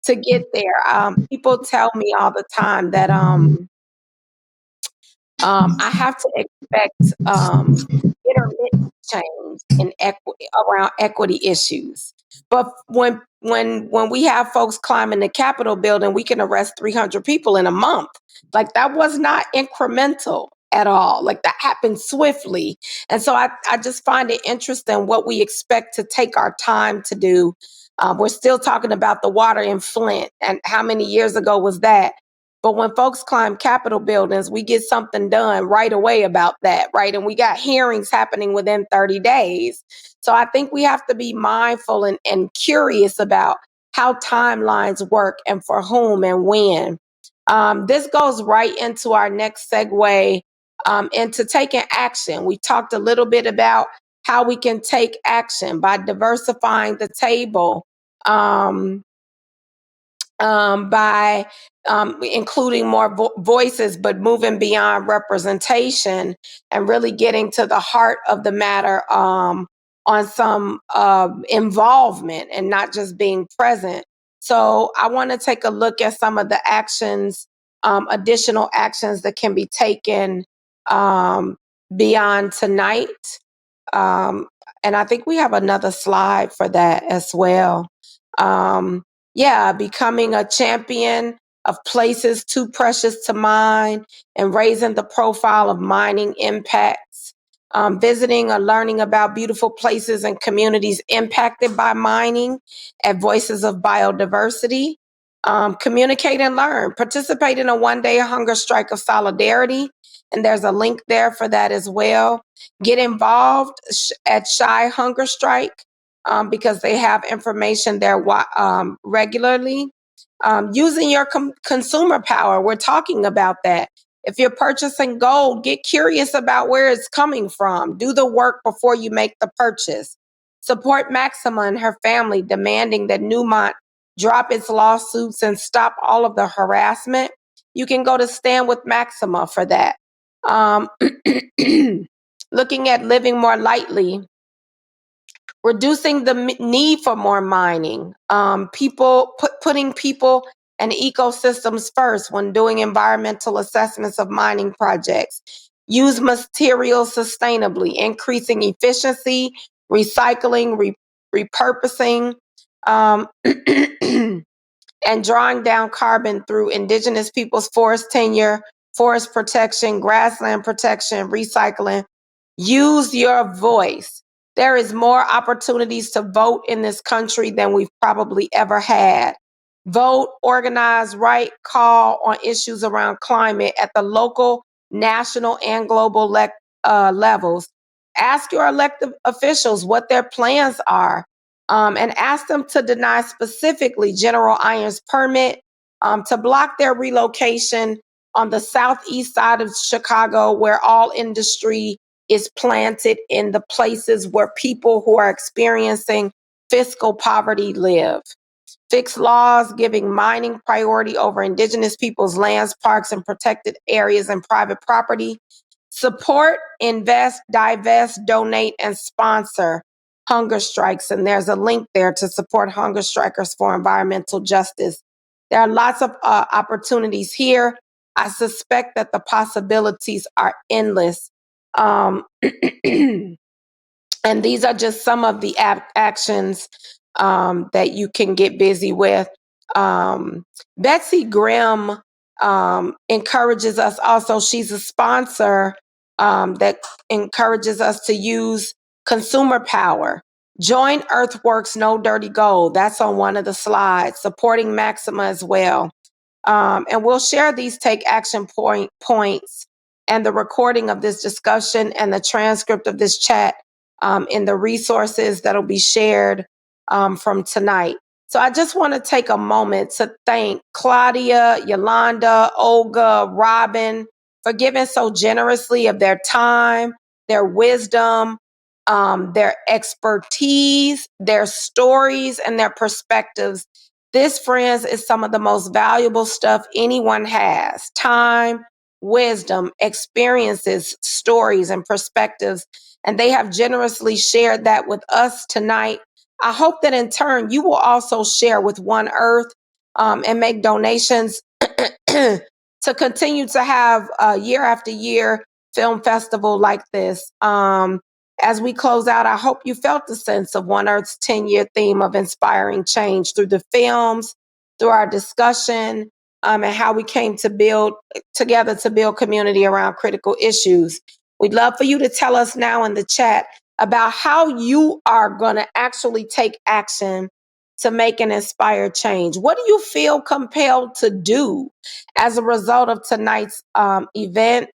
to get there. People tell me all the time that I have to expect intermittent change in around equity issues. But when we have folks climbing the Capitol building, we can arrest 300 people in a month. Like that was not incremental at all. Like that happened swiftly. And so I just find it interesting what we expect to take our time to do. We're still talking about the water in Flint, and how many years ago was that? But when folks climb Capitol buildings, we get something done right away about that, right? And we got hearings happening within 30 days. So I think we have to be mindful and curious about how timelines work and for whom and when. This goes right into our next segue into taking action. We talked a little bit about how we can take action by diversifying the table, by including more voices, but moving beyond representation and really getting to the heart of the matter on some involvement and not just being present. So I want to take a look at some of the actions, additional actions that can be taken beyond tonight. And I think we have another slide for that as well. Becoming a champion of places too precious to mine and raising the profile of mining impacts. Visiting or learning about beautiful places and communities impacted by mining at Voices of Biodiversity. Communicate and learn. Participate in a one-day hunger strike of solidarity. And there's a link there for that as well. Get involved at Shy Hunger Strike because they have information there regularly. Using your consumer power, we're talking about that. If you're purchasing gold, get curious about where it's coming from. Do the work before you make the purchase. Support Maxima and her family, demanding that Newmont drop its lawsuits and stop all of the harassment. You can go to Stand with Maxima for that. Looking at living more lightly, reducing the need for more mining, putting people and ecosystems first when doing environmental assessments of mining projects. Use materials sustainably, increasing efficiency, recycling, repurposing, and drawing down carbon through indigenous peoples' forest tenure, forest protection, grassland protection, recycling. Use your voice. There is more opportunities to vote in this country than we've probably ever had. Vote, organize, write, call on issues around climate at the local, national, and global levels. Ask your elected officials what their plans are, and ask them to deny specifically General Iron's permit to block their relocation on the southeast side of Chicago, where all industry is planted in the places where people who are experiencing fiscal poverty live. Fix laws giving mining priority over indigenous people's lands, parks, and protected areas and private property. Support, invest, divest, donate, and sponsor hunger strikes. And there's a link there to support hunger strikers for environmental justice. There are lots of opportunities here. I suspect that the possibilities are endless. And these are just some of the actions that you can get busy with. Betsy Grimm encourages us also. She's a sponsor that encourages us to use consumer power. Join Earthworks No Dirty Gold. That's on one of the slides. Supporting Maxima as well. And we'll share these take action points and the recording of this discussion and the transcript of this chat in the resources that'll be shared from tonight. So I just want to take a moment to thank Claudia, Yolanda, Olga, Robin for giving so generously of their time, their wisdom, their expertise, their stories, and their perspectives. This, friends, is some of the most valuable stuff anyone has: time, wisdom, experiences, stories, and perspectives. And they have generously shared that with us tonight. I hope that in turn you will also share with One Earth and make donations to continue to have year after year film festival like this. As we close out, I hope you felt the sense of One Earth's 10-year theme of inspiring change through the films, through our discussion, and how we came to build together to build community around critical issues. We'd love for you to tell us now in the chat about how you are going to actually take action to make an inspired change. What do you feel compelled to do as a result of tonight's event?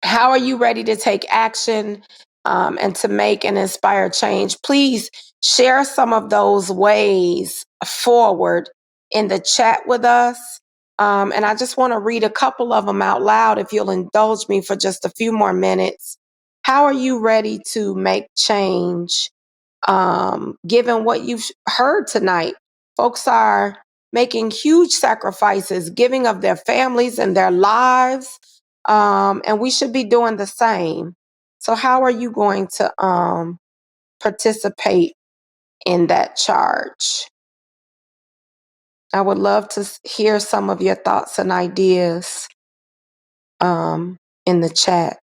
How are you ready to take action and to make an inspired change? Please share some of those ways forward in the chat with us. And I just want to read a couple of them out loud if you'll indulge me for just a few more minutes. How are you ready to make change given what you've heard tonight? Folks are making huge sacrifices, giving of their families and their lives. And we should be doing the same. So how are you going to participate in that charge. I would love to hear some of your thoughts and ideas in the chat.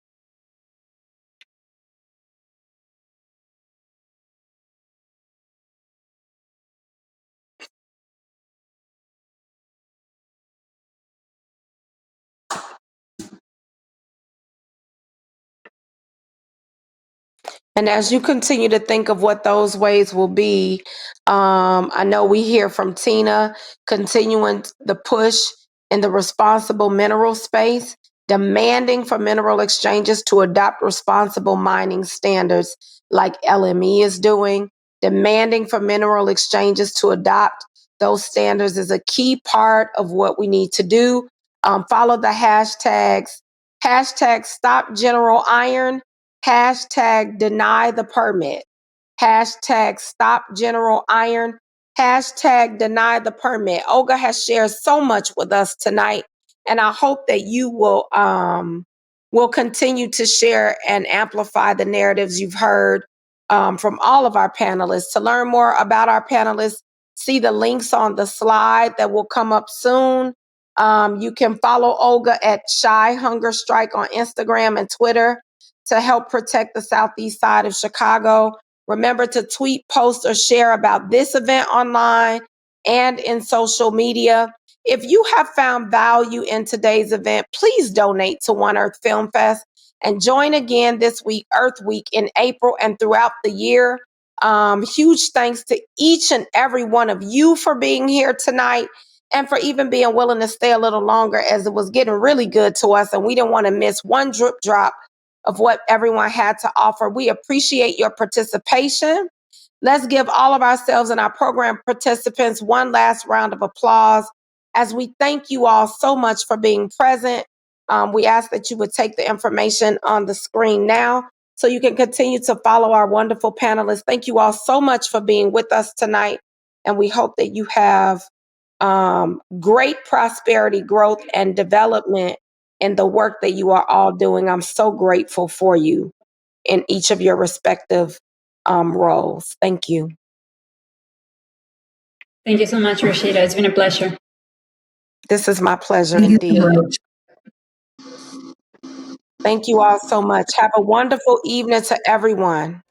And as you continue to think of what those ways will be, I know we hear from Tina continuing the push in the responsible mineral space, demanding for mineral exchanges to adopt responsible mining standards like LME is doing. Demanding for mineral exchanges to adopt those standards is a key part of what we need to do. Follow the hashtags, hashtag stop general iron, hashtag deny the permit, hashtag stop general iron, hashtag deny the permit. Olga has shared so much with us tonight, and I hope that you will continue to share and amplify the narratives you've heard from all of our panelists. To learn more about our panelists, see the links on the slide that will come up soon. You can follow Olga at Shy Hunger Strike on Instagram and Twitter to help protect the southeast side of Chicago. Remember to tweet, post, or share about this event online and in social media. If you have found value in today's event, please donate to One Earth Film Fest and join again this week, Earth Week, in April and throughout the year. Huge thanks to each and every one of you for being here tonight and for even being willing to stay a little longer, as it was getting really good to us and we didn't want to miss one drip drop of what everyone had to offer. We appreciate your participation. Let's give all of ourselves and our program participants one last round of applause as we thank you all so much for being present. We ask that you would take the information on the screen now so you can continue to follow our wonderful panelists. Thank you all so much for being with us tonight, and we hope that you have great prosperity, growth, and development in the work that you are all doing. I'm so grateful for you in each of your respective roles. Thank you. Thank you so much, Reesheda. It's been a pleasure. This is my pleasure Thank you indeed. so much. Thank you all so much. Have a wonderful evening to everyone.